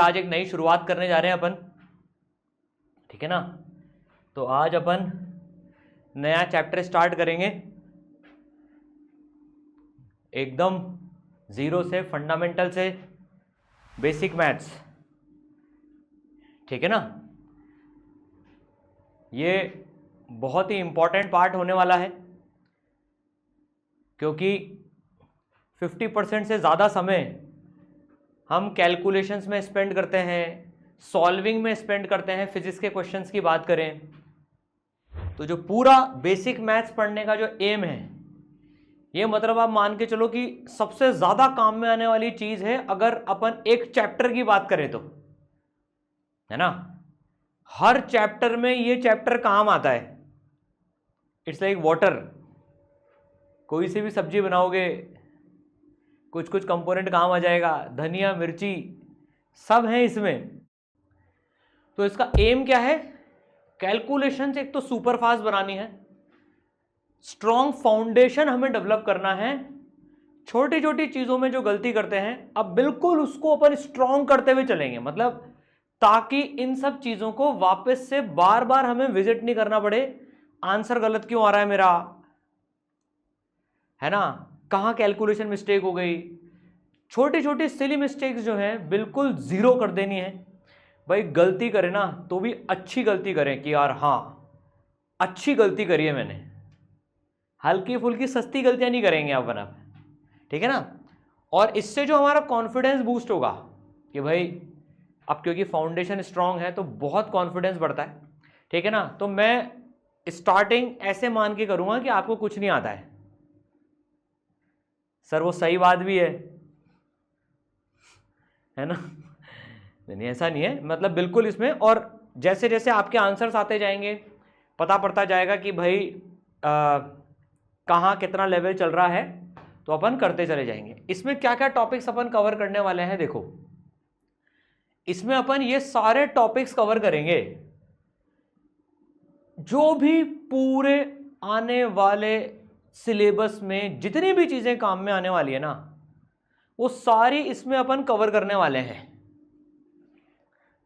आज एक नई शुरुआत करने जा रहे हैं अपन, ठीक है ना। तो आज अपन नया चैप्टर स्टार्ट करेंगे एकदम जीरो से, फंडामेंटल से बेसिक मैथ्स, ठीक है ना। ये बहुत ही इंपॉर्टेंट पार्ट होने वाला है, क्योंकि 50% से ज़्यादा समय हम कैलकुलेशंस में स्पेंड करते हैं, सॉल्विंग में स्पेंड करते हैं। फिजिक्स के क्वेश्चंस की बात करें तो जो पूरा बेसिक मैथ्स पढ़ने का जो एम है, ये मतलब आप मान के चलो कि सबसे ज़्यादा काम में आने वाली चीज़ है अगर अपन एक चैप्टर की बात करें तो, है ना। हर चैप्टर में ये चैप्टर काम आता है। It's like water. कोई सी भी सब्जी बनाओगे, कुछ कुछ कंपोनेंट काम आ जाएगा, धनिया मिर्ची सब है इसमें। तो इसका एम क्या है? कैलकुलेशंस एक तो सुपर फास्ट बनानी है, स्ट्रॉन्ग फाउंडेशन हमें डेवलप करना है। छोटी छोटी चीजों में जो गलती करते हैं अब बिल्कुल उसको अपन स्ट्रॉन्ग करते हुए चलेंगे, मतलब ताकि इन सब चीजों को वापस से बार बार हमें विजिट नहीं करना पड़े। आंसर गलत क्यों आ रहा है मेरा, है ना, कहां कैलकुलेशन मिस्टेक हो गई। छोटी छोटी सिली मिस्टेक्स जो हैं बिल्कुल जीरो कर देनी है। भाई गलती करें ना तो भी अच्छी गलती करें कि यार हाँ अच्छी गलती करी है मैंने, हल्की फुल्की सस्ती गलतियां नहीं करेंगे अपन अब, ठीक है ना। और इससे जो हमारा कॉन्फिडेंस बूस्ट होगा कि भाई अब क्योंकि फाउंडेशन स्ट्रांग है तो बहुत कॉन्फिडेंस बढ़ता है, ठीक है ना। तो मैं स्टार्टिंग ऐसे मान के करूंगा कि आपको कुछ नहीं आता है। सर वो सही बात भी है ना। नहीं ऐसा नहीं है, मतलब बिल्कुल इसमें। और जैसे जैसे आपके आंसर्स आते जाएंगे पता पड़ता जाएगा कि भाई कहाँ कितना लेवल चल रहा है, तो अपन करते चले जाएंगे। इसमें क्या क्या टॉपिक्स अपन कवर करने वाले हैं, देखो इसमें अपन ये सारे टॉपिक्स कवर करेंगे जो भी पूरे आने वाले सिलेबस में जितनी भी चीजें काम में आने वाली है ना, वो सारी इसमें अपन कवर करने वाले हैं।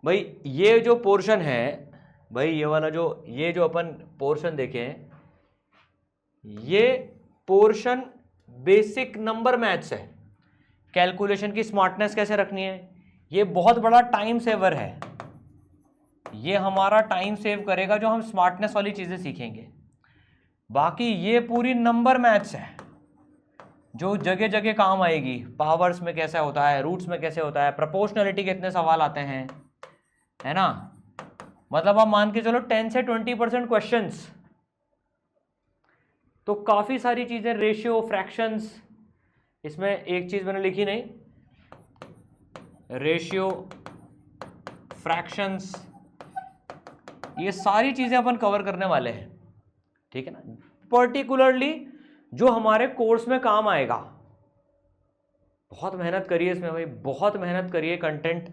भाई ये जो पोर्शन है, भाई ये वाला ये जो अपन पोर्शन देखें, ये पोर्शन बेसिक नंबर मैथ्स है। कैलकुलेशन की स्मार्टनेस कैसे रखनी है, ये बहुत बड़ा टाइम सेवर है। ये हमारा टाइम सेव करेगा जो हम स्मार्टनेस वाली चीजें सीखेंगे। बाकी ये पूरी नंबर मैथ्स है जो जगह जगह काम आएगी। पावर्स में कैसा होता है, रूट्स में कैसे होता है, प्रोपोर्शनलिटी के इतने सवाल आते हैं, है ना। मतलब आप मान के चलो 10 से 20% क्वेश्चंस। तो काफी सारी चीजें, रेशियो, फ्रैक्शंस, इसमें एक चीज मैंने लिखी नहीं, रेशियो, फ्रैक्शंस, ये सारी चीजें अपन कवर करने वाले हैं, ठीक है ना। पर्टिकुलरली जो हमारे कोर्स में काम आएगा। बहुत मेहनत करिए इसमें भाई, बहुत मेहनत करिए कंटेंट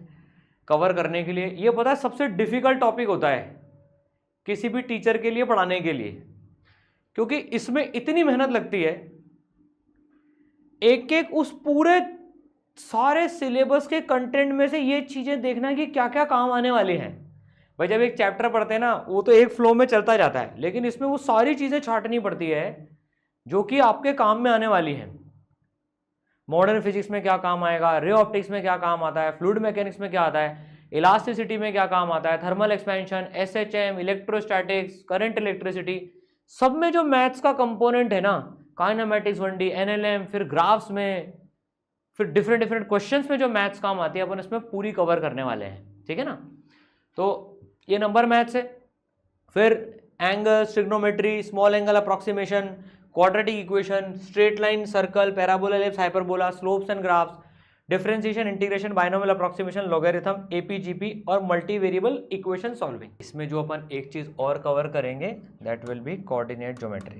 कवर करने के लिए। ये पता है सबसे डिफिकल्ट टॉपिक होता है किसी भी टीचर के लिए पढ़ाने के लिए, क्योंकि इसमें इतनी मेहनत लगती है। एक एक उस पूरे सारे सिलेबस के कंटेंट में से ये चीजें देखना कि क्या क्या काम आने वाली हैं। भाई जब एक चैप्टर पढ़ते हैं ना, वो तो एक फ्लो में चलता जाता है, लेकिन इसमें वो सारी चीजें छांटनी पड़ती है जो कि आपके काम में आने वाली हैं। मॉडर्न फिजिक्स में क्या काम आएगा, रे ऑप्टिक्स में क्या काम आता है, फ्लूइड मैकेनिक्स में क्या आता है, इलास्टिसिटी में क्या काम आता है, thermal expansion, SHM, electrostatics, current electricity, सब में जो मैथ्स का कंपोनेंट है ना, काइनेमेटिक्स 1D, एनएलएम, फिर ग्राफ्स में, फिर डिफरेंट डिफरेंट क्वेश्चंस में जो मैथ्स काम आती है, अपन इसमें पूरी कवर करने वाले हैं, ठीक है ना। तो ये नंबर मैथ्स है। फिर angle, trigonometry, small angle approximation, quadratic equation, straight line, circle, parabola, ellipse, hyperbola, slopes and graphs, differentiation, integration, binomial approximation, logarithm, AP GP और मल्टी वेरिएबल इक्वेशन सॉल्विंग। इसमें जो अपन एक चीज और कवर करेंगे that will B coordinate geometry.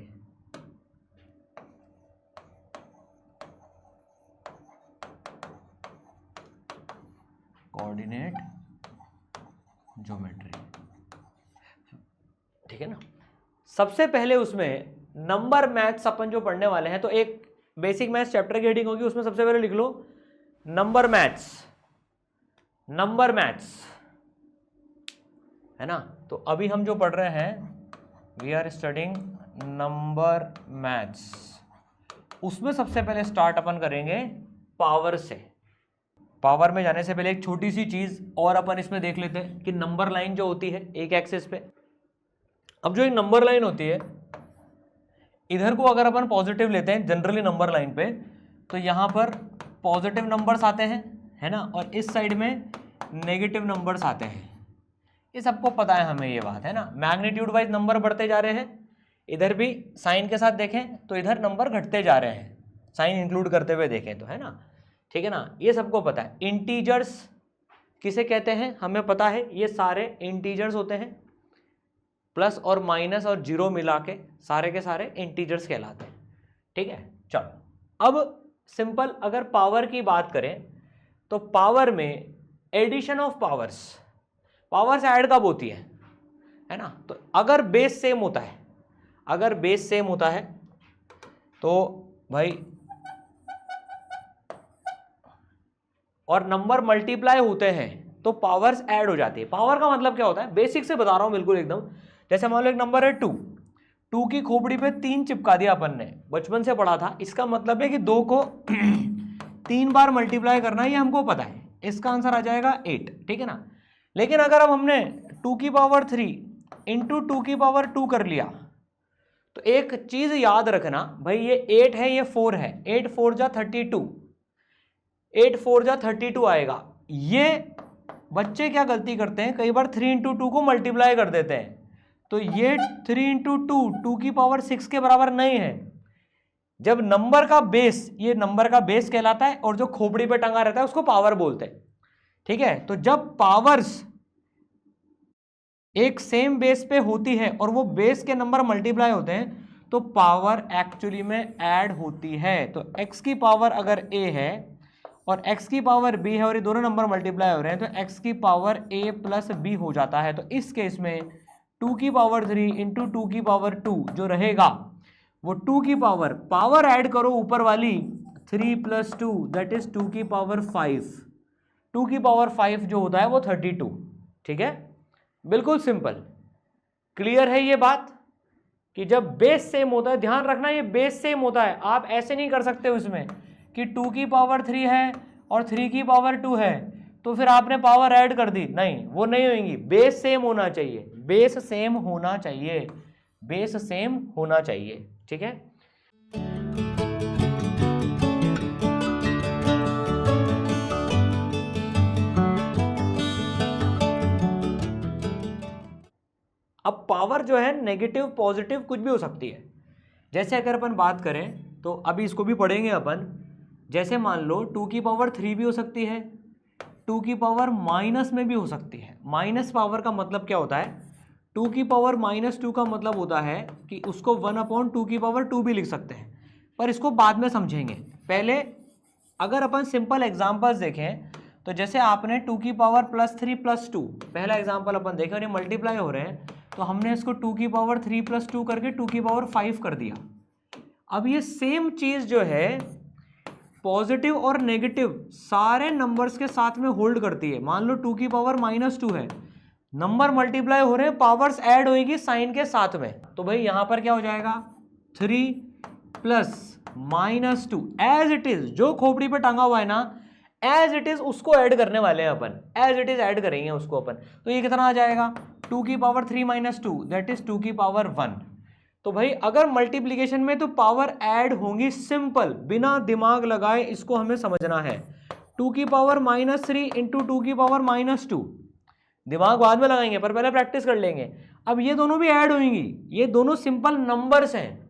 Coordinate geometry, ठीक है ना। सबसे पहले उसमें नंबर मैथ्स अपन जो पढ़ने वाले हैं, तो एक बेसिक मैथ्स चैप्टर की हेडिंग होगी, उसमें सबसे पहले लिख लो नंबर मैथ्स। नंबर मैथ्स, है ना। तो अभी हम जो पढ़ रहे हैं, we are studying number maths, उसमें सबसे पहले स्टार्ट अपन करेंगे पावर से। पावर में जाने से पहले एक छोटी सी चीज और अपन इसमें देख लेते हैं कि नंबर लाइन जो होती है एक एक्सिस पे, अब जो एक नंबर लाइन होती है, इधर को अगर अपन पॉजिटिव लेते हैं जनरली नंबर लाइन पे, तो यहां पर पॉजिटिव नंबर्स आते हैं, है ना, और इस साइड में नेगेटिव नंबर्स आते हैं। ये सबको पता है हमें, ये बात है ना। मैग्नीट्यूड वाइज नंबर बढ़ते जा रहे हैं, इधर भी साइन के साथ देखें तो इधर नंबर घटते जा रहे हैं, साइन इंक्लूड करते हुए देखें तो, है ना, ठीक है ना, ये सबको पता है। इंटीजर्स किसे कहते हैं हमें पता है, ये सारे इंटीजर्स होते हैं, प्लस और माइनस और जीरो मिला के सारे के सारे इंटीजर्स कहलाते हैं, ठीक है। चलो अब सिंपल अगर पावर की बात करें तो पावर में addition of powers, powers add कब होती है ना। तो अगर बेस सेम होता है, अगर बेस सेम होता है तो भाई, और नंबर मल्टीप्लाई होते हैं तो पावर्स ऐड हो जाती है। पावर का मतलब क्या होता है, बेसिक से बता रहा हूं बिल्कुल एकदम। जैसे मान लो एक नंबर है 2, 2 की खोपड़ी पे 3 चिपका दिया अपन ने, बचपन से पढ़ा था। इसका मतलब है कि 2 को 3 बार मल्टीप्लाई करना, ये हमको पता है। इसका आंसर आ जाएगा 8, ठीक है ना। लेकिन अगर अब हमने 2 की पावर 3 इंटू 2 की पावर 2 कर लिया, तो एक चीज याद रखना भाई, ये 8 है, ये 4 है, 8 4 जा 32, 8 4 जा 32 आएगा। ये बच्चे क्या गलती करते हैं, कई बार 3 इंटू 2 को मल्टीप्लाई कर देते हैं, तो ये 3 इंटू 2 2 की पावर 6 के बराबर नहीं है। जब नंबर का बेस, ये नंबर का बेस कहलाता है, और जो खोपड़ी पे टंगा रहता है उसको पावर बोलते हैं, ठीक है। तो जब पावर्स एक सेम बेस पे होती है और वो बेस के नंबर मल्टीप्लाई होते हैं, तो पावर एक्चुअली में ऐड होती है। तो x की पावर अगर a है और x की पावर b है और ये दोनों नंबर मल्टीप्लाई हो रहे हैं, तो x की पावर a प्लस b हो जाता है। तो इस केस में 2 की पावर 3 इंटू 2 की पावर 2 जो रहेगा, वो 2 की पावर ऐड करो ऊपर वाली, 3 प्लस 2 दैट इज 2 की पावर 5, 2 की पावर 5 जो होता है वो 32, ठीक है। बिल्कुल सिंपल, क्लियर है ये बात कि जब बेस सेम होता है, ध्यान रखना ये बेस सेम होता है। आप ऐसे नहीं कर सकते उसमें कि 2 की पावर 3 है और 3 की पावर 2 है तो फिर आपने पावर ऐड कर दी, नहीं, वो नहीं होंगी। बेस सेम होना चाहिए, बेस सेम होना चाहिए, बेस सेम होना चाहिए, ठीक है। अब पावर जो है नेगेटिव पॉजिटिव कुछ भी हो सकती है। जैसे अगर अपन बात करें तो अभी इसको भी पढ़ेंगे अपन। जैसे मान लो 2 की पावर 3 भी हो सकती है, 2 की पावर माइनस में भी हो सकती है। माइनस पावर का मतलब क्या होता है, 2 की पावर -2 का मतलब होता है कि उसको 1/2 की पावर 2 भी लिख सकते हैं, पर इसको बाद में समझेंगे। पहले अगर अपन सिंपल एग्जांपल्स देखें तो जैसे आपने 2 की पावर +3 + 2, पहला एग्जांपल अपन देखें और ये मल्टीप्लाई हो रहे हैं, तो हमने इसको 2 की पावर 3 + 2 करके 2 की पावर 5 कर दिया। अब ये सेम चीज जो है पॉजिटिव और नेगेटिव सारे नंबर्स के साथ में होल्ड करती है। मान लो 2 की पावर -2 है, नंबर मल्टीप्लाई हो रहे हैं, पावर्स ऐड होएगी साइन के साथ में, तो भाई यहां पर क्या हो जाएगा, 3 + -2 एज इट इज, जो खोपड़ी पे टांगा हुआ है ना एज इट इज उसको ऐड करने वाले हैं अपन, एज इट इज ऐड करेंगे उसको अपन। तो ये कितना आ जाएगा, 2 की पावर 3 - 2 दैट इज 2 की पावर 1। तो भाई अगर मल्टीप्लीकेशन में तो पावर ऐड होंगी, सिंपल, बिना दिमाग लगाए इसको हमें समझना है। 2 की पावर -3 इंटू 2 की पावर -2, दिमाग बाद में लगाएंगे पर पहले प्रैक्टिस कर लेंगे। अब ये दोनों भी ऐड होंगी, ये दोनों सिंपल नंबर्स हैं,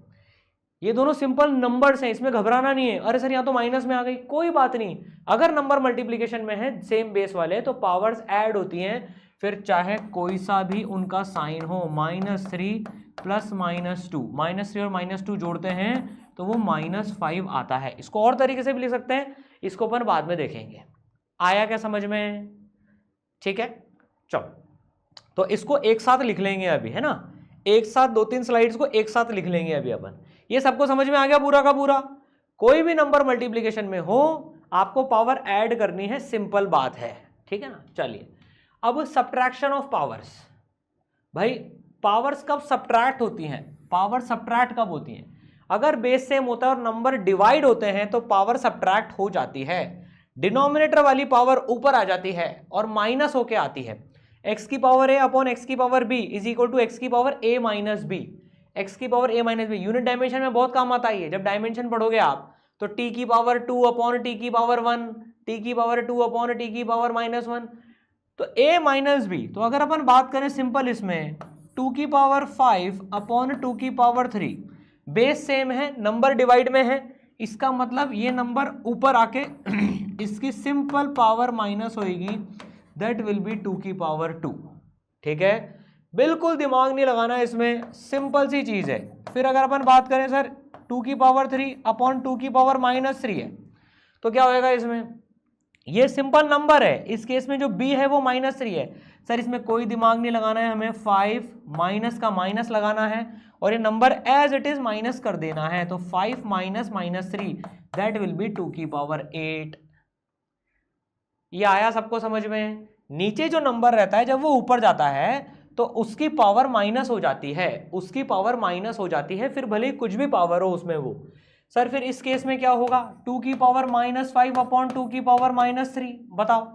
ये दोनों सिंपल नंबर्स हैं, इसमें घबराना नहीं है। अरे सर यहाँ तो माइनस में आ गई, कोई बात नहीं, अगर नंबर मल्टीप्लीकेशन में है सेम बेस वाले तो पावर्स ऐड होती हैं, फिर चाहे कोई सा भी उनका साइन हो। -3 + -2, -3 और -2 जोड़ते हैं तो वो -5 आता है। इसको और तरीके से भी लिख सकते हैं, इसको अपन बाद में देखेंगे। आया क्या समझ में, ठीक है। चलो तो इसको एक साथ लिख लेंगे अभी, है ना, एक साथ 2-3 स्लाइड्स को एक साथ लिख लेंगे अभी अपन। ये सबको समझ में आ गया पूरा का पूरा। कोई भी नंबर मल्टीप्लीकेशन में हो आपको पावर ऐड करनी है, सिंपल बात है, ठीक है ना। चलिए अब सब्ट्रैक्शन ऑफ पावर्स। भाई पावर्स कब सब्ट्रैक्ट होती हैं, पावर सब्ट्रैक्ट कब होती हैं? अगर बेस सेम होता है और नंबर डिवाइड होते हैं तो पावर सब्ट्रैक्ट हो जाती है। डिनोमिनेटर वाली पावर ऊपर आ जाती है और माइनस होके आती है। एक्स की पावर ए अपॉन एक्स की power b is equal to x की power a minus b. X की power a minus b unit dimension में बहुत काम आता है। जब डायमेंशन पढ़ोगे आप तो टी की पावर 2 अपॉन टी की पावर 1, टी की पावर 2 अपॉन टी की पावर -1, तो a माइनस बी। तो अगर अपन बात करें सिंपल इसमें 2 की पावर 5 अपॉन 2 की पावर 3, बेस सेम है, नंबर डिवाइड में है, इसका मतलब ये नंबर ऊपर आके इसकी सिंपल पावर माइनस होगी, दैट विल बी 2 की पावर 2। ठीक है, बिल्कुल दिमाग नहीं लगाना इसमें, सिंपल सी चीज है। फिर अगर अपन बात करें सर 2 की पावर 3 अपॉन 2 की पावर -3 है, तो क्या होएगा इसमें? ये सिंपल नंबर है, इस केस में जो b है वो -3 है। सर इसमें कोई दिमाग नहीं लगाना है, हमें 5 माइनस का माइनस लगाना है और ये number as it is minus कर देना है। तो 5 माइनस -3 दैट विल बी 2 की पावर 8। ये आया सबको समझ में? नीचे जो नंबर रहता है जब वो ऊपर जाता है तो उसकी पावर माइनस हो जाती है, उसकी पावर माइनस हो जाती है, फिर भले कुछ भी पावर हो उसमें वो। सर फिर इस केस में क्या होगा? 2 की पावर -5 अपॉन 2 की पावर -3। बताओ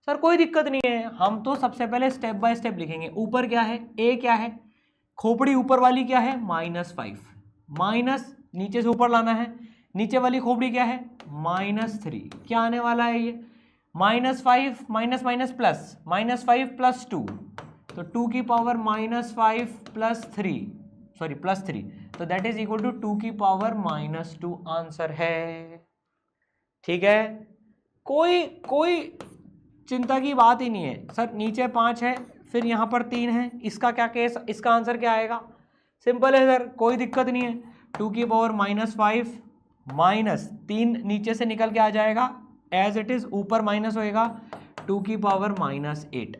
सर, कोई दिक्कत नहीं है, हम तो सबसे पहले स्टेप बाय स्टेप लिखेंगे। ऊपर क्या है? a क्या है? खोपड़ी ऊपर वाली क्या है? -5, माइनस नीचे से ऊपर लाना है, नीचे वाली खोपड़ी क्या है? -3। क्या आने वाला है ये? -5 माइनस माइनस प्लस, -5 प्लस 2, तो 2 की पावर -5 प्लस 3, सॉरी प्लस 3, तो दैट इज इक्वल टू 2 की पावर -2 आंसर है। ठीक है, कोई चिंता की बात ही नहीं है। सर नीचे 5 है, फिर यहाँ पर 3 है, इसका क्या केस, इसका आंसर क्या आएगा? सिंपल है सर, कोई दिक्कत नहीं है। 2 की पावर -5 माइनस 3 नीचे से निकल के आ जाएगा, एज इट इज ऊपर माइनस होएगा, 2 की पावर -8।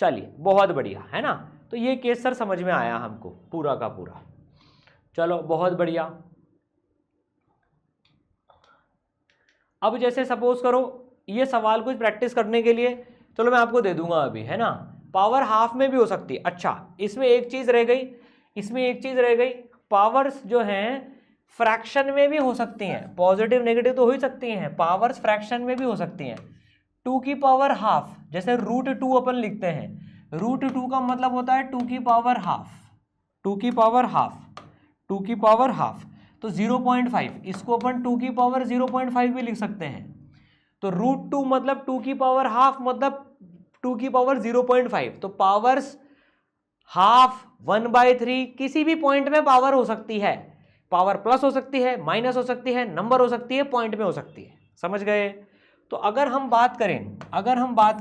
चलिए बहुत बढ़िया है ना। तो ये केस सर समझ में आया हमको पूरा का पूरा। चलो बहुत बढ़िया। अब जैसे सपोज करो ये सवाल कुछ प्रैक्टिस करने के लिए, चलो मैं आपको दे दूंगा अभी, है ना। पावर हाफ में भी हो सकती है। अच्छा इसमें एक चीज रह गई, इसमें एक चीज रह गई, पावर्स जो हैं फ्रैक्शन में भी हो सकती हैं। पॉजिटिव नेगेटिव तो हो ही सकती हैं, पावर्स फ्रैक्शन में भी हो सकती हैं। 2 की पावर हाफ, जैसे √2 अपन लिखते हैं, √2 का मतलब होता है 2 की पावर हाफ, 2 की पावर हाफ, 2 की पावर हाफ, तो 0.5, इसको अपन 2 की पावर 0.5 भी लिख सकते हैं। तो √2 मतलब 2 की पावर हाफ मतलब 2 की पावर 0.5, तो पावर्स हाफ 1/3 किसी भी पॉइंट में पावर हो सकती है। पावर प्लस हो सकती है, माइनस हो सकती है, नंबर हो सकती है, पॉइंट में हो सकती है। समझ गए? तो अगर हम बात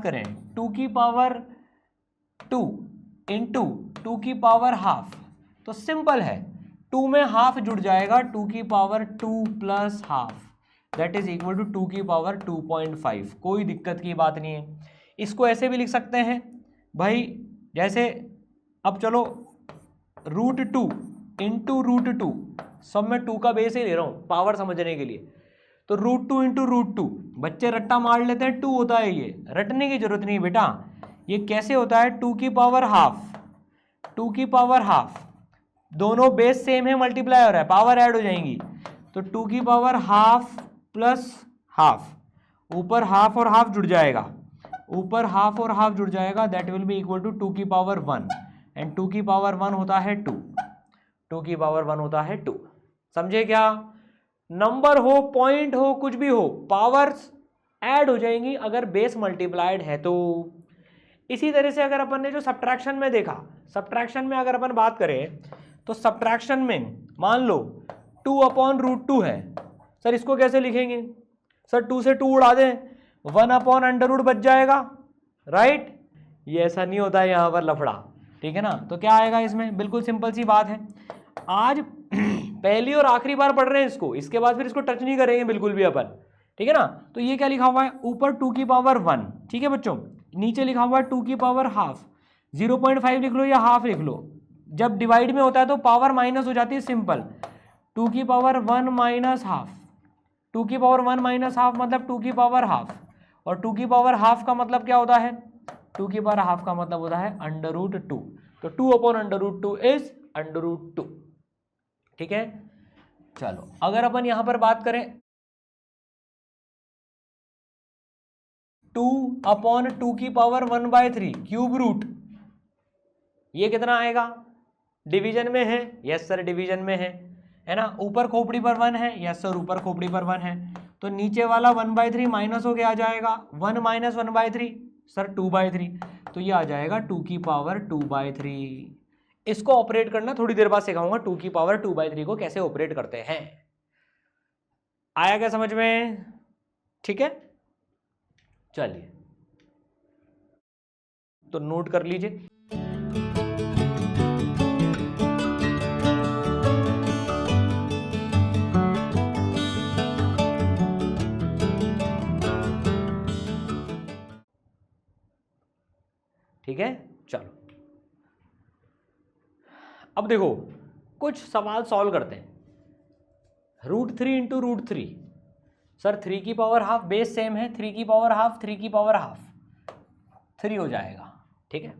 करें 2 की पावर 2 इंटू 2 की पावर हाफ, तो सिंपल है, 2 में हाफ जुड़ जाएगा, 2 की power 2 plus half, that is equal to 2 की पावर 2.5। कोई दिक्कत की बात नहीं है। इसको ऐसे भी लिख सकते हैं भाई, जैसे अब चलो √2 इंटू √2, सब मैं 2 का बेस ही ले रहा हूँ पावर समझने के लिए। तो √2 इंटू √2, बच्चे रट्टा मार लेते हैं, 2 होता है, ये रटने की जरूरत नहीं बेटा। ये कैसे होता है? 2 की पावर हाफ, 2 की पावर हाफ, दोनों बेस सेम है, मल्टीप्लाई हो रहा है, पावर ऐड हो जाएंगी, तो 2 की पावर हाफ प्लस हाफ, ऊपर हाफ और हाफ जुड़ जाएगा, ऊपर हाफ और हाफ जुड़ जाएगा, that will be equal to 2 की पावर 1, एंड 2 की पावर 1 होता है 2, 2 की पावर 1 होता है 2। समझे क्या? नंबर हो, पॉइंट हो, कुछ भी हो, पावर्स ऐड हो जाएंगी अगर बेस मल्टीप्लाइड है तो। इसी तरह से अगर अपन ने जो सब्ट्रैक्शन में देखा, सब्ट्रैक्शन में अगर अपन बात करें तो सब्ट्रैक्शन में मान लो 2 अपॉन √2 है, सर इसको कैसे लिखेंगे? सर 2 से 2 उड़ा दें, 1 अपॉन √ बच जाएगा, राइट? ये ऐसा नहीं होता है यहाँ पर लफड़ा, ठीक है ना। तो क्या आएगा इसमें? बिल्कुल सिंपल सी बात है। आज पहली और आखिरी बार पढ़ रहे हैं इसको, इसके बाद फिर इसको टच नहीं करेंगे बिल्कुल भी अपन, ठीक है ना। तो ये क्या लिखा हुआ है? ऊपर 2 की पावर 1, ठीक है बच्चों, नीचे लिखा हुआ है 2 की पावर हाफ, 0.5 लिख लो या हाफ लिख लो, जब डिवाइड में होता है तो पावर माइनस हो जाती है, सिंपल। 2 की पावर 1 माइनस हाफ, 2 की पावर 1 माइनस हाफ मतलब 2 की पावर हाफ, और 2 की पावर हाफ का मतलब क्या होता है? 2 की पावर हाफ का मतलब होता है √2, तो 2 अपॉन √2 इज √2। ठीक है, चलो अगर अपन यहां पर बात करें 2 अपॉन 2 की पावर 1/3 क्यूब रूट, ये कितना आएगा? डिवीजन में है, यस सर डिवीजन में है ना। ऊपर खोपड़ी पर 1 है, यस सर ऊपर खोपड़ी पर 1 है, तो नीचे वाला 1/3 माइनस होके आ जाएगा, 1 माइनस 1/3 सर 2/3, तो ये आ जाएगा 2 की पावर 2/3। इसको ऑपरेट करना थोड़ी देर बाद सिखाऊंगा, 2 की पावर 2/3 को कैसे ऑपरेट करते हैं। आया क्या समझ में? ठीक है, चलिए तो नोट कर लीजिए। ठीक है, चलो अब देखो कुछ सवाल सॉल्व करते हैं। √3 इंटू √3, सर 3 की पावर हाफ बेस सेम है, 3 की पावर हाफ 3 की पावर हाफ 3 हो जाएगा। ठीक है,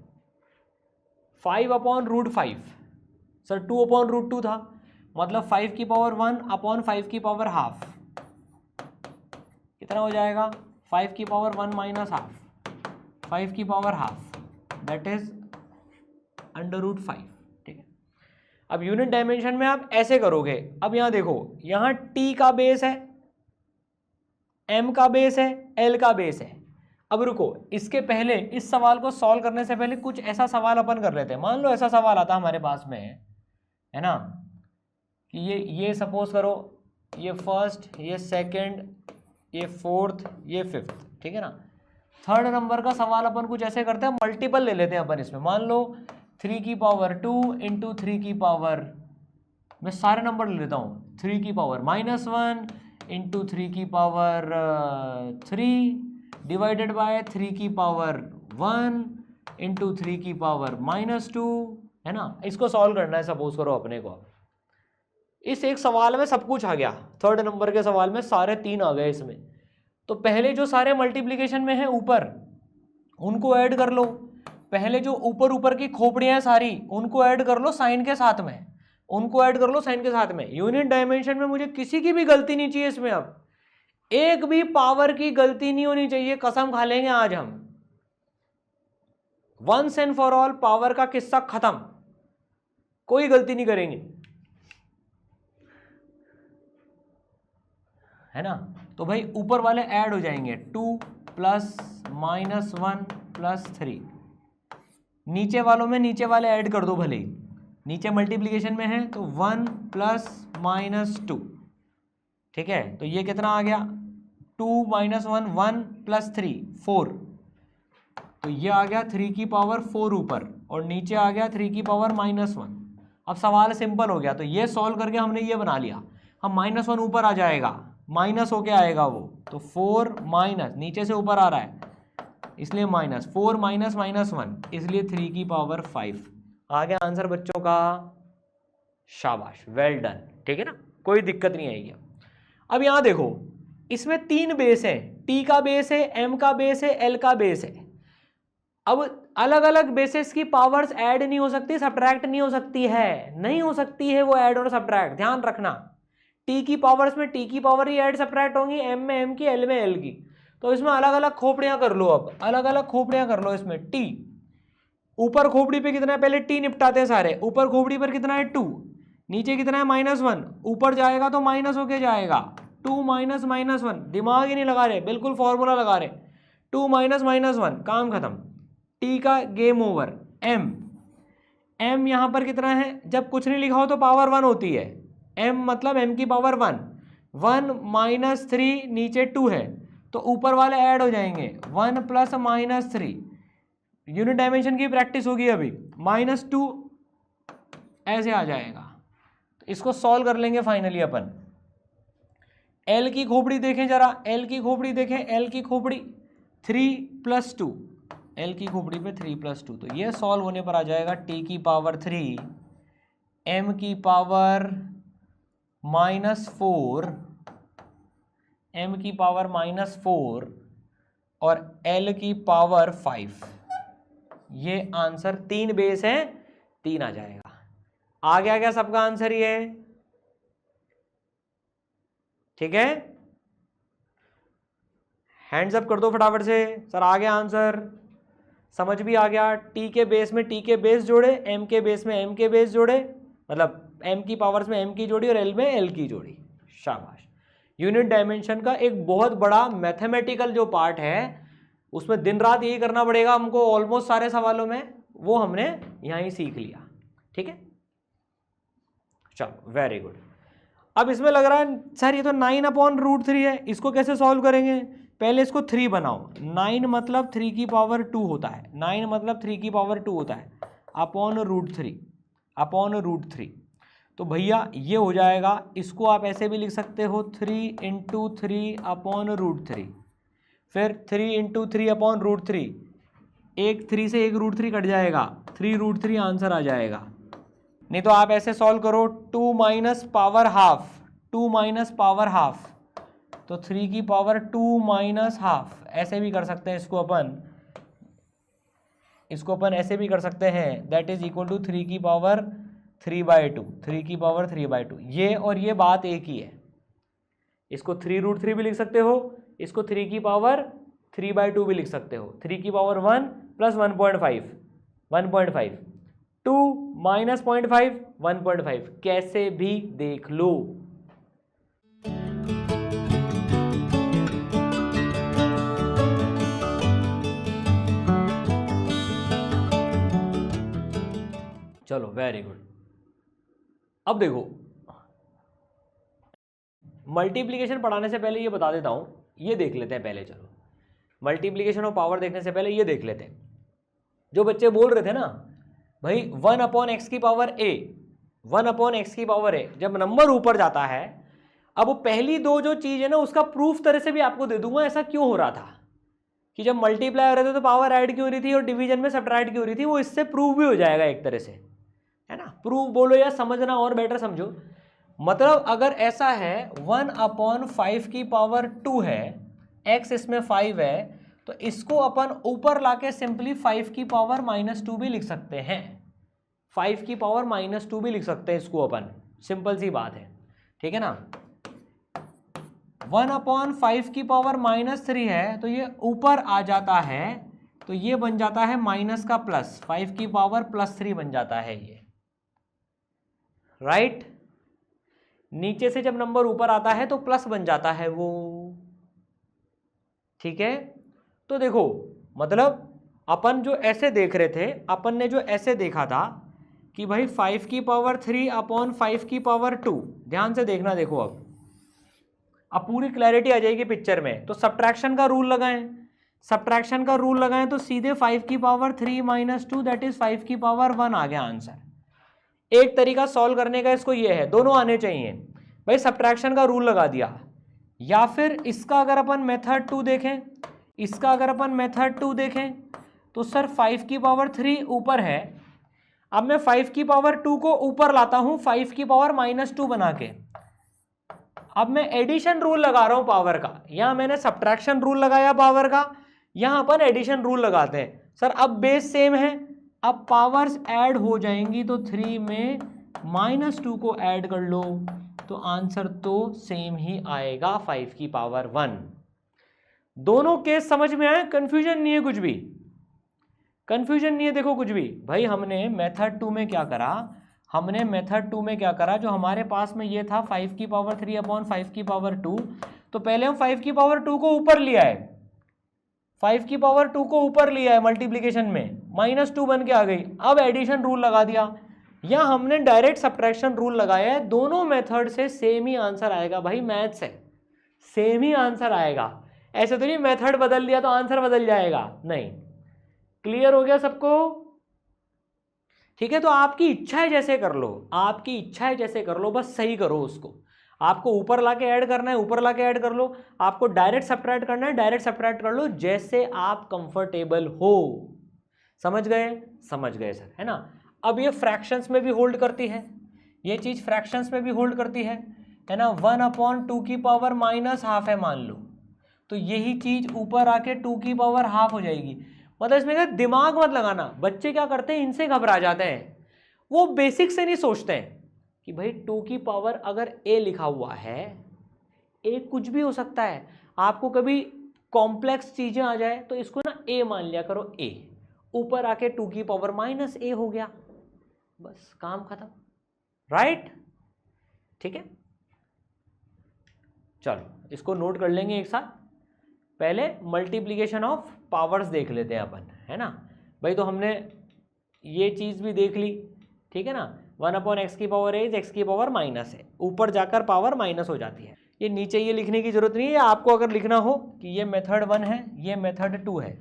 5 अपॉन √5, सर 2 अपॉन √2 था, मतलब 5 की पावर 1 अपॉन 5 की पावर हाफ कितना हो जाएगा? 5 की पावर 1 माइनस हाफ 5 की पावर हाफ दैट इज √5। ठीक है, अब यूनिट डायमेंशन में आप ऐसे करोगे। अब यहां देखो, यहां t का बेस है, m का बेस है, l का बेस है। अब रुको, इसके पहले इस सवाल को सॉल्व करने से पहले कुछ ऐसा सवाल अपन कर लेते हैं। मान लो ऐसा सवाल आता हमारे पास में है ना, कि ये सपोज करो ये फर्स्ट, ये सेकंड, ये फोर्थ, ये फिफ्थ। ठीक है ना, थर्ड नंबर का सवाल अपन कुछ ऐसे करते हैं, मल्टीपल ले लेते हैं अपन इसमें। मान लो 3 की पावर 2 इंटू 3 की पावर, मैं सारे नंबर ले लेता हूँ, 3 की पावर -1 इंटू 3 की पावर 3 डिवाइडेड बाय 3 की पावर 1 इंटू 3 की पावर -2, है ना। इसको सॉल्व करना है सपोज करो अपने को। इस एक सवाल में सब कुछ आ गया, थर्ड नंबर के सवाल में सारे 3 आ गए इसमें। तो पहले जो सारे मल्टीप्लिकेशन में है ऊपर, उनको ऐड कर लो। पहले जो ऊपर ऊपर की खोपड़ियां हैं सारी, उनको ऐड कर लो साइन के साथ में, उनको ऐड कर लो साइन के साथ में। यूनिट डायमेंशन में मुझे किसी की भी गलती नहीं चाहिए इसमें, अब एक भी पावर की गलती नहीं होनी चाहिए, कसम खा लेंगे आज हम। Once and for all power का किस्सा खत्म, कोई गलती नहीं करेंगे, है ना। तो भाई ऊपर वाले ऐड हो जाएंगे, 2 प्लस -1 प्लस 3। नीचे वालों में नीचे वाले ऐड कर दो भले ही, नीचे मल्टीप्लिकेशन में है तो 1 प्लस -2। ठीक है, तो ये कितना आ गया? 2 - 1 1 प्लस 3 4, तो ये आ गया 3 की पावर 4 ऊपर, और नीचे आ गया 3 की पावर -1। अब सवाल सिंपल हो गया, तो ये सॉल्व करके हमने ये बना लिया। हम -1 ऊपर आ जाएगा, माइनस होके आएगा वो, तो 4 माइनस नीचे से ऊपर आ रहा है इसलिए -4 माइनस -1 इसलिए 3 की पावर 5 आ गया आंसर बच्चों का। शाबाश, वेल डन। ठीक है ना, कोई दिक्कत नहीं आएगी। अब यहां देखो, इसमें 3 बेस है, t का बेस है, m का बेस है, l का बेस है। अब अलग अलग बेसिस की पावर्स ऐड नहीं हो सकती, सब्ट्रैक्ट नहीं हो सकती है, नहीं हो सकती है वो ऐड और सब्ट्रैक्ट, ध्यान रखना। टी की पावर्स में टी की पावर ही ऐड सब्ट्रैक्ट होंगी, एम में एम की, एल में एल की। तो इसमें अलग अलग खोपड़ियां कर लो, अब अलग अलग खोपड़ियां कर लो इसमें। टी ऊपर खोपड़ी पे कितना है, पहले टी निपटाते हैं सारे। ऊपर खोपड़ी पर कितना है 2, नीचे कितना है -1, ऊपर जाएगा तो माइनस होके जाएगा, 2 माइनस -1, दिमाग ही नहीं लगा रहे, बिल्कुल फॉर्मूला लगा रहे, 2 माइनस -1, काम खत्म, टी का गेम ओवर। एम, एम यहां पर कितना है, जब कुछ नहीं लिखा हो तो पावर 1 होती है, m मतलब m की पावर 1, 1 माइनस 3 नीचे 2 है, तो ऊपर वाले ऐड हो जाएंगे, 1 प्लस -3। यूनिट डायमेंशन की प्रैक्टिस होगी अभी, -2 ऐसे आ जाएगा। तो इसको सॉल्व कर लेंगे फाइनली अपन। L की खोपड़ी देखें जरा, L की खोपड़ी देखें, L की खोपड़ी 3 + 2, L की खोपड़ी पे 3 + 2, तो ये सॉल्व होने पर आ जाएगा t की पावर 3, m की पावर -4, m की पावर -4 और l की पावर 5, ये आंसर 3 बेस है, 3 आ जाएगा। आ गया क्या सबका आंसर ये? ठीक है, हैंड्स अप कर दो फटाफट से। सर आ गया आंसर, समझ भी आ गया। टी के बेस में टी के बेस जोड़े, एम के बेस में एम के बेस जोड़े, मतलब एम की पावर्स में एम की जोड़ी और एल में एल की जोड़ी। शाबाश। यूनिट डायमेंशन का एक बहुत बड़ा मैथमेटिकल जो पार्ट है, उसमें दिन रात यही करना पड़ेगा हमको ऑलमोस्ट सारे सवालों में, वो हमने यहां ही सीख लिया। ठीक है, चलो वेरी गुड। अब इसमें लग रहा है सर ये तो 9/√3 है, इसको कैसे सॉल्व करेंगे? पहले इसको 3 बनाओ। 9 मतलब 3 की पावर 2 होता है, 9 मतलब 3 की पावर 2 होता है, अपॉन√3। तो भैया ये हो जाएगा, इसको आप ऐसे भी लिख सकते हो 3 × 3 अपॉन√3, फिर 3 × 3 अपॉन√3, एक 3 से एक √3 कट जाएगा, 3√3 आंसर आ जाएगा। नहीं तो आप ऐसे सॉल्व करो 2 minus power half, 2 minus power half, तो 3 की पावर 2 माइनस हाफ, ऐसे भी कर सकते हैं इसको अपन ऐसे भी कर सकते हैं, दैट इज इक्वल टू 3 की पावर 3/2, 3 की पावर 3/2। ये और ये बात एक ही है, इसको 3√3 भी लिख सकते हो, इसको 3 की पावर 3/2 भी लिख सकते हो। 3 की पावर 1 प्लस 1.5, 2 माइनस 0.5, 1.5, कैसे भी देख लो। चलो वेरी गुड। अब देखो, मल्टीप्लिकेशन पढ़ाने से पहले ये बता देता हूं, ये देख लेते हैं पहले। चलो मल्टीप्लिकेशन और पावर देखने से पहले ये देख लेते हैं। जो बच्चे बोल रहे थे ना भाई 1/x की पावर a, 1/x की पावर a, जब नंबर ऊपर जाता है, अब वो पहली दो जो चीज है ना उसका प्रूफ तरह से भी आपको दे दूंगा। ऐसा क्यों हो रहा था कि जब मल्टीप्लाई हो रहे थे तो पावर ऐड क्यों हो रही थी और डिवीजन में सब्ट्रैक्ट क्यों हो रही थी, वो इससे प्रूफ भी हो जाएगा एक तरह से, है ना। प्रूफ बोलो या समझना और बेटर समझो। मतलब अगर ऐसा है 1/5 की पावर 2 है, x इसमें 5 है, तो इसको अपन ऊपर लाके सिंपली 5 की पावर -2 भी लिख सकते हैं, 5 की पावर -2 भी लिख सकते हैं इसको अपन, सिंपल सी बात है। ठीक है ना। 1/5 की पावर -3 है तो ये ऊपर आ जाता है, तो ये बन जाता है माइनस का प्लस, 5 की पावर +3 बन जाता है ये, राइट। नीचे से जब नंबर ऊपर आता है तो प्लस बन जाता है वो। ठीक है, तो देखो मतलब अपन जो ऐसे देख रहे थे, अपन ने जो ऐसे देखा था कि भाई 5 की पावर 3/5 की पावर 2, ध्यान से देखना। देखो अब पूरी क्लैरिटी आ जाएगी पिक्चर में। तो सब्ट्रैक्शन का रूल लगाएं, सब्ट्रैक्शन का रूल लगाएं तो सीधे 5 की पावर 3 - 2 दैट इज 5 की पावर 1 आ गया आंसर। एक तरीका सॉल्व करने का इसको ये है, दोनों आने चाहिए भाई। सब्ट्रैक्शन का रूल लगा दिया, या फिर इसका अगर अपन मेथड 2 देखें, इसका अगर अपन मेथड 2 देखें तो सर 5 की पावर 3 ऊपर है, अब मैं 5 की पावर 2 को ऊपर लाता हूं 5 की पावर -2 बना के। अब मैं एडिशन रूल लगा रहा हूं पावर का, यहां मैंने सब्ट्रैक्शन रूल लगाया पावर का, यहां अपन एडिशन रूल लगाते हैं। सर अब बेस सेम है, अब पावर्स ऐड हो जाएंगी, तो 3 में -2 को ऐड कर लो तो आंसर तो सेम ही आएगा, 5 की पावर 1। दोनों केस समझ में आए, कंफ्यूजन नहीं है कुछ भी, कंफ्यूजन नहीं है। देखो कुछ भी भाई, हमने मेथड 2 में क्या करा, हमने मेथड 2 में क्या करा, जो हमारे पास में ये था 5 की पावर 3/5 की पावर 2, तो पहले हम 5 की पावर 2 को ऊपर लिया है, 5 की पावर 2 को ऊपर लिया है मल्टीप्लिकेशन में, -2 बन के आ गई। अब एडिशन रूल लगा दिया, या हमने डायरेक्ट सब्ट्रैक्शन रूल लगाया है। दोनों मेथड से सेम ही आंसर आएगा भाई, मैथ्स है, सेम ही आंसर आएगा। ऐसे तो नहीं मेथड बदल दिया तो आंसर बदल जाएगा, नहीं। क्लियर हो गया सबको? ठीक है, तो आपकी इच्छा है जैसे कर लो, आपकी इच्छा है जैसे कर लो, बस सही करो उसको। आपको ऊपर लाके ऐड करना है ऊपर लाके ऐड कर लो, आपको डायरेक्ट सब्ट्रैक्ट करना है डायरेक्ट सब्ट्रैक्ट कर लो, जैसे आप कंफर्टेबल हो। समझ गए? समझ गए सर, है ना। अब ये फ्रैक्शंस में भी होल्ड करती है, ये चीज फ्रैक्शंस में भी होल्ड करती है ना। 1/2 की पावर -½ है मान लो, तो यही चीज ऊपर आके 2 की पावर हाफ हो जाएगी। मतलब इसमें क्या दिमाग मत लगाना, बच्चे क्या करते हैं इनसे घबरा जाते हैं, वो बेसिक से नहीं सोचते हैं कि भाई 2 की पावर अगर a लिखा हुआ है, a कुछ भी हो सकता है, आपको कभी कॉम्प्लेक्स चीजें आ जाए तो इसको ना a मान लिया करो, a ऊपर आके 2 की पावर माइनस a हो गया, बस काम खत्म, राइट। ठीक है, चलो इसको नोट कर लेंगे एक साथ। पहले मल्टीप्लीकेशन ऑफ पावर्स देख लेते हैं अपन, है ना भाई। तो हमने ये चीज भी देख ली, ठीक है ना, 1/x की पावर a x की पावर माइनस है, ऊपर जाकर पावर माइनस हो जाती है। ये नीचे ये लिखने की जरूरत नहीं है, आपको अगर लिखना हो कि ये मेथड 1 है, ये मेथड 2 है,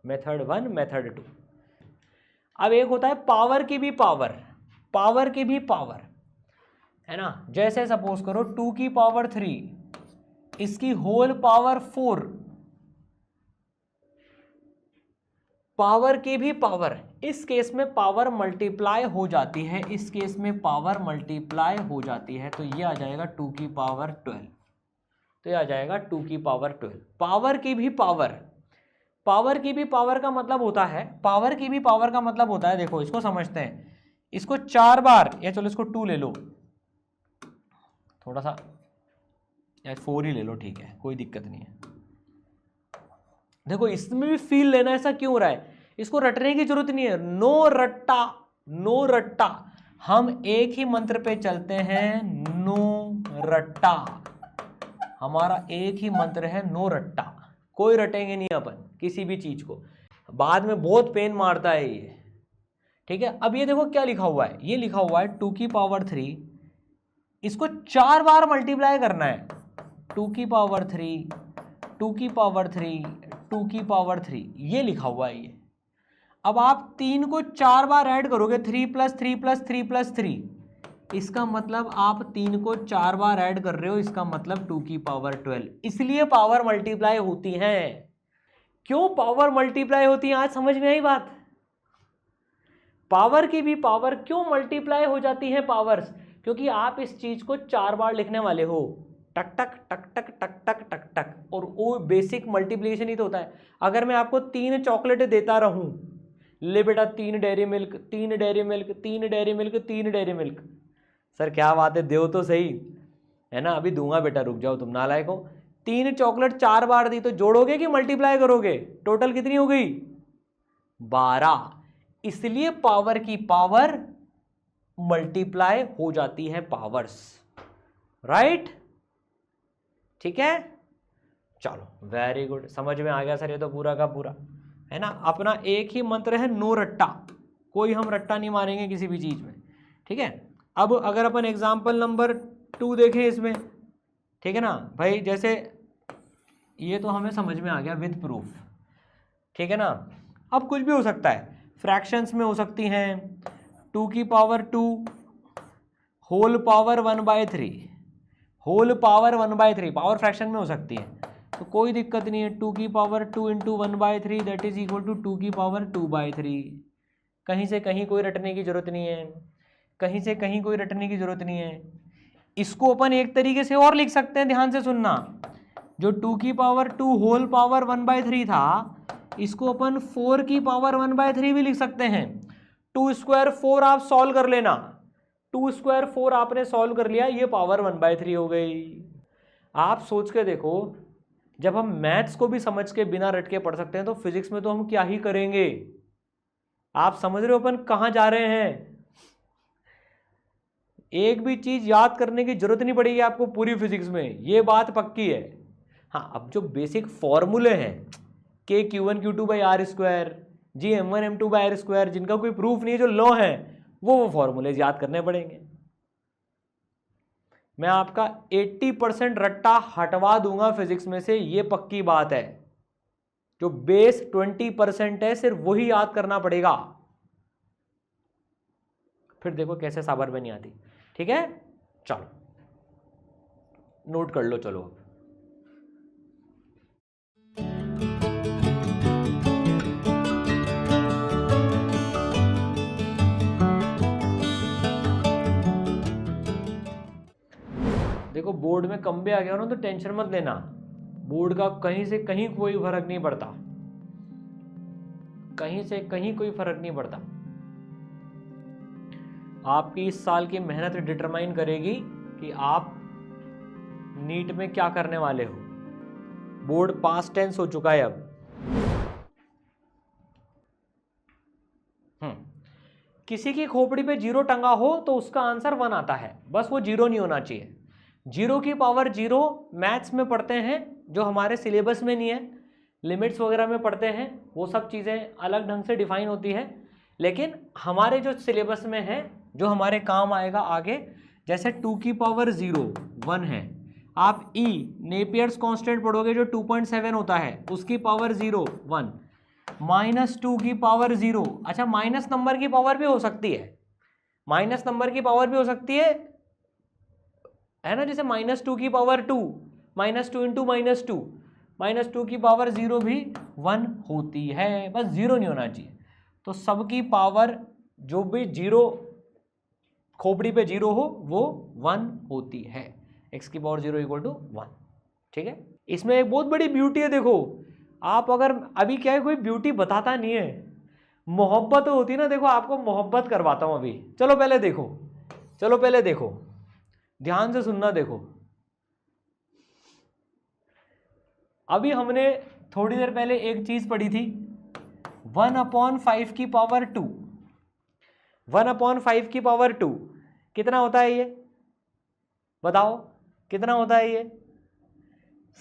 मेथड 1 मेथड 2। अब एक होता है पावर की भी पावर, पावर की भी पावर, है ना। जैसे सपोज करो 2 की पावर 3, इसकी होल पावर 4, पावर की भी पावर। इस केस में पावर मल्टीप्लाई हो जाती है, इस केस में पावर मल्टीप्लाई हो जाती है, तो ये आ जाएगा 2 की पावर 12, तो ये आ जाएगा 2 की पावर 12। पावर की भी पावर, पावर की भी पावर का मतलब होता है, पावर की भी पावर का मतलब होता है, देखो इसको समझते हैं, इसको 4 बार, या चलो इसको 2 ले लो, थोड़ा सा या 4 ही ले लो, ठीक है कोई दिक्कत नहीं है। देखो इसमें भी फील लेना, ऐसा क्यों हो रहा है, इसको रटने की जरूरत नहीं है, नो रट्टा, नो रट्टा, हम एक ही मंत्र पे चलते हैं, नो रट्टा, हमारा एक ही मंत्र है नो रट्टा, कोई रटेंगे नहीं अपन किसी भी चीज को, बाद में बहुत पेन मारता है ये, ठीक है। अब ये देखो क्या लिखा हुआ है, ये लिखा हुआ है 2 की पावर 3, इसको 4 बार मल्टीप्लाई करना है, 2 की पावर 3, 2 की पावर 3, 2 की पावर 3, ये लिखा हुआ है ये। अब आप 3 को 4 बार ऐड करोगे, 3 + 3 + 3 + 3, इसका मतलब आप 3 को 4 बार ऐड कर रहे हो, इसका मतलब 2 की पावर 12, इसलिए पावर मल्टीप्लाई होती है। क्यों पावर मल्टीप्लाई होती है, आज समझ में आई बात। पावर की भी पावर क्यों मल्टीप्लाई हो जाती है पावर्स, क्योंकि आप इस चीज को 4 बार लिखने वाले हो, टक टक टक टक टक टक टक टक, और वो बेसिक मल्टीप्लिकेशन ही तो होता है। अगर मैं आपको 3 चॉकलेट देता रहूं, ले बेटा 3 dairy milk, 3 dairy milk, 3 dairy milk, 3 dairy milk, sir क्या बात है, दो तो सही, है ना, अभी दूंगा बेटा, रुक जाओ तुम नालायक हो। 3 चॉकलेट 4 बार दी, तो जोड़ोगे कि मल्टीप्लाई करोगे, टोटल कितनी हो गई, 12। इसलिए पावर की पावर मल्टीप्लाई हो जाती है पावर्स, राइट। ठीक है, चलो वेरी गुड, समझ में आ गया सर ये तो पूरा का पूरा, है ना। अपना एक ही मंत्र है नो रट्टा, कोई हम रट्टा नहीं मारेंगे किसी भी चीज में, ठीक है। अब अगर अपन एग्जाम्पल नंबर 2 देखें इसमें, ठीक है ना भाई, जैसे ये तो हमें समझ में आ गया विद प्रूफ, ठीक है ना। अब कुछ भी हो सकता है, फ्रैक्शंस में हो सकती हैं, 2 की power 2 whole power 1/3, whole power 1/3 power fraction में हो सकती है, तो कोई दिक्कत नहीं है। 2 की power 2 × 1/3 that is equal to 2 की पावर 2/3। कहीं से कहीं कोई रटने की जरूरत नहीं है, कहीं से कहीं कोई रटने की जरूरत नहीं है। इसको अपन एक तरीके से और लिख सकते हैं, ध्यान से सुनना, जो 2 की पावर 2 होल पावर 1/3 था, इसको अपन 4 की पावर 1/3 भी लिख सकते हैं। 2 स्क्वायर 4 आप सॉल्व कर लेना, 2 स्क्वायर 4 आपने सॉल्व कर लिया, ये पावर 1/3 हो गई। आप सोच के देखो, जब हम मैथ्स को भी समझ के बिना रट के पढ़ सकते हैं, तो फिजिक्स में तो हम क्या ही करेंगे। आप समझ रहे हो अपन कहां जा रहे हैं। एक भी चीज याद करने की जरूरत नहीं पड़ेगी आपको पूरी फिजिक्स में, ये बात पक्की है। हाँ, अब जो बेसिक फॉर्मूले हैं K(Q1Q2/R², G(M1M2/R²), जिनका कोई प्रूफ नहीं है, जो लॉ है, वो फॉर्मूले याद करने पड़ेंगे। मैं आपका 80% रट्टा हटवा दूंगा फिजिक्स में से, ये पक्की बात है। जो बेस 20% है, सिर्फ वही याद करना पड़ेगा, फिर देखो कैसे साबर बनी आती। ठीक है, चलो नोट कर लो। चलो देखो बोर्ड में कम भी आ गया ना तो टेंशन मत लेना, बोर्ड का कहीं से कहीं कोई फर्क नहीं पड़ता, कहीं से कहीं कोई फर्क नहीं पड़ता। आपकी इस साल की मेहनत डिटरमाइन करेगी कि आप नीट में क्या करने वाले हो। बोर्ड पास्ट टेंस हो चुका है अब। किसी की खोपड़ी पे 0 टंगा हो तो उसका आंसर 1 आता है, बस वो 0 नहीं होना चाहिए। 0 की पावर 0 मैथ्स में पढ़ते हैं, जो हमारे सिलेबस में नहीं है, लिमिट्स वगैरह में पढ़ते हैं, वो सब चीज़ें अलग ढंग से डिफाइन होती है। लेकिन हमारे जो सिलेबस में है, जो हमारे काम आएगा आगे, जैसे 2 की पावर 0 1 है, आप ई नेपियर्स कांस्टेंट पढ़ोगे जो 2.7 होता है, उसकी पावर 0 1, -2 की पावर 0, अच्छा माइनस नंबर की पावर भी हो सकती है, माइनस नंबर की पावर भी हो सकती है ना, जैसे -2 की पावर 2, -2 इंटू -2, -2 की पावर 0 भी 1 होती है, बस 0 नहीं होना चाहिए। तो सबकी पावर जो भी 0 खोपड़ी पे 0 हो वो 1 होती है, x की पावर 0 = 1। ठीक है, इसमें एक बहुत बड़ी ब्यूटी है। देखो आप अगर अभी क्या है, कोई ब्यूटी बताता नहीं है, मोहब्बत होती है ना, देखो आपको मोहब्बत करवाता हूं अभी। चलो पहले देखो, चलो पहले देखो, ध्यान से सुनना। देखो अभी हमने थोड़ी देर पहले एक चीज पढ़ी थी, 1/5 की पावर 2, 1/5 की पावर 2 कितना होता है ये बताओ, कितना होता है ये?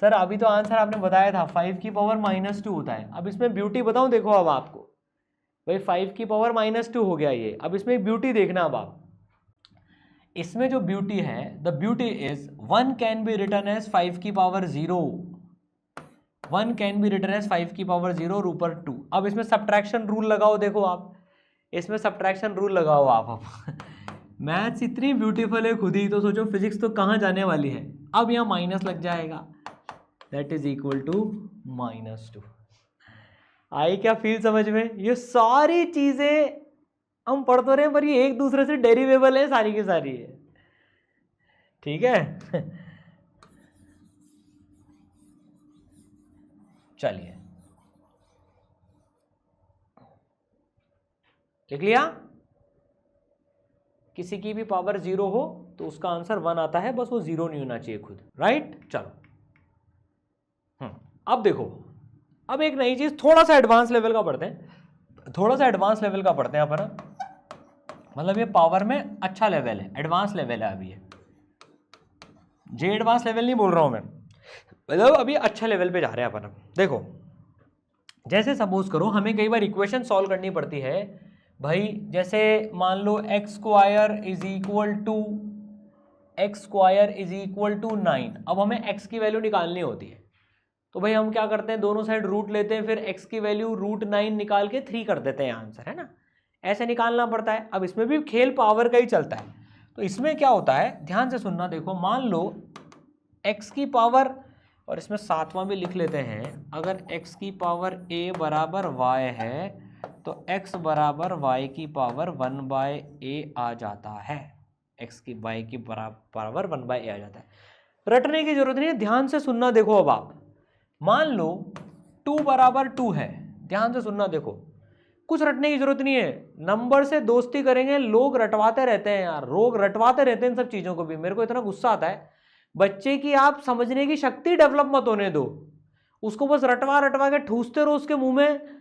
सर अभी तो आंसर आपने बताया था 5 की पावर -2 होता है। अब इसमें ब्यूटी बताऊं, देखो अब आपको भाई 5 की पावर -2 हो गया ये। अब इसमें ब्यूटी देखना, अब आप इसमें जो ब्यूटी है, the beauty is 1 can be written as 5 की power 0, 1 can be written as 5 की पावर 0 ऊपर 2। अब इसमें सब्ट्रैक्शन रूल लगाओ, देखो आप इसमें सब्ट्रैक्शन रूल लगाओ आप मैथ्स इतनी ब्यूटीफुल है खुद ही, तो सोचो फिजिक्स तो कहाँ जाने वाली है। अब यहाँ माइनस लग जाएगा, दैट इज इक्वल टू -2। आई क्या फील समझ में? ये सारी चीजें हम पढ़ तो रहे हैं, पर ये एक दूसरे से डेरिवेबल है सारी की सारी है। ठीक है चलिए लिख लिया। किसी की भी पावर 0 हो तो उसका आंसर 1 आता है, बस वो 0 नहीं होना चाहिए खुद, राइट। चलो अब देखो, अब एक नई चीज, थोड़ा सा एडवांस लेवल का पढ़ते हैं, थोड़ा सा एडवांस लेवल का पढ़ते हैं अपन। मतलब ये पावर में अच्छा लेवल है, एडवांस लेवल है अभी ये, जे एडवांस लेवल नहीं बोल रहा हूं मैं, मतलब अभी अच्छा लेवल पे जा रहे हैं अपन। देखो जैसे सपोज करो हमें कई बार इक्वेशन सॉल्व करनी पड़ती है भाई, जैसे मान लो x² = 9। अब हमें x की वैल्यू निकालनी होती है, तो भाई हम क्या करते हैं, दोनों साइड रूट लेते हैं, फिर x की वैल्यू √9 निकाल के 3 कर देते हैं आंसर, है ना, ऐसे निकालना पड़ता है। अब इसमें भी खेल पावर का ही चलता है। तो इसमें क्या होता है, ध्यान से सुनना। देखो मान लो x की पावर, और इसमें 7वां भी लिख लेते हैं, अगर x की पावर a बराबर y है तो x बराबर y की पावर 1/a आ जाता है, x की y की बराबर 1/a आ जाता है। रटने की जरूरत नहीं है, ध्यान से सुनना। देखो अब आप मान लो 2 बराबर 2 है, ध्यान से सुनना। देखो कुछ रटने की जरूरत नहीं है, नंबर से दोस्ती करेंगे। लोग रटवाते रहते हैं यार, लोग रटवाते रहते हैं इन सब चीजों को भी, मेरे को इतना गुस्सा आता है। बच्चे की आप समझने की शक्ति डेवलप मत होने दो, उसको बस रटवा रटवा के ठूसते रहो उसके मुंह में,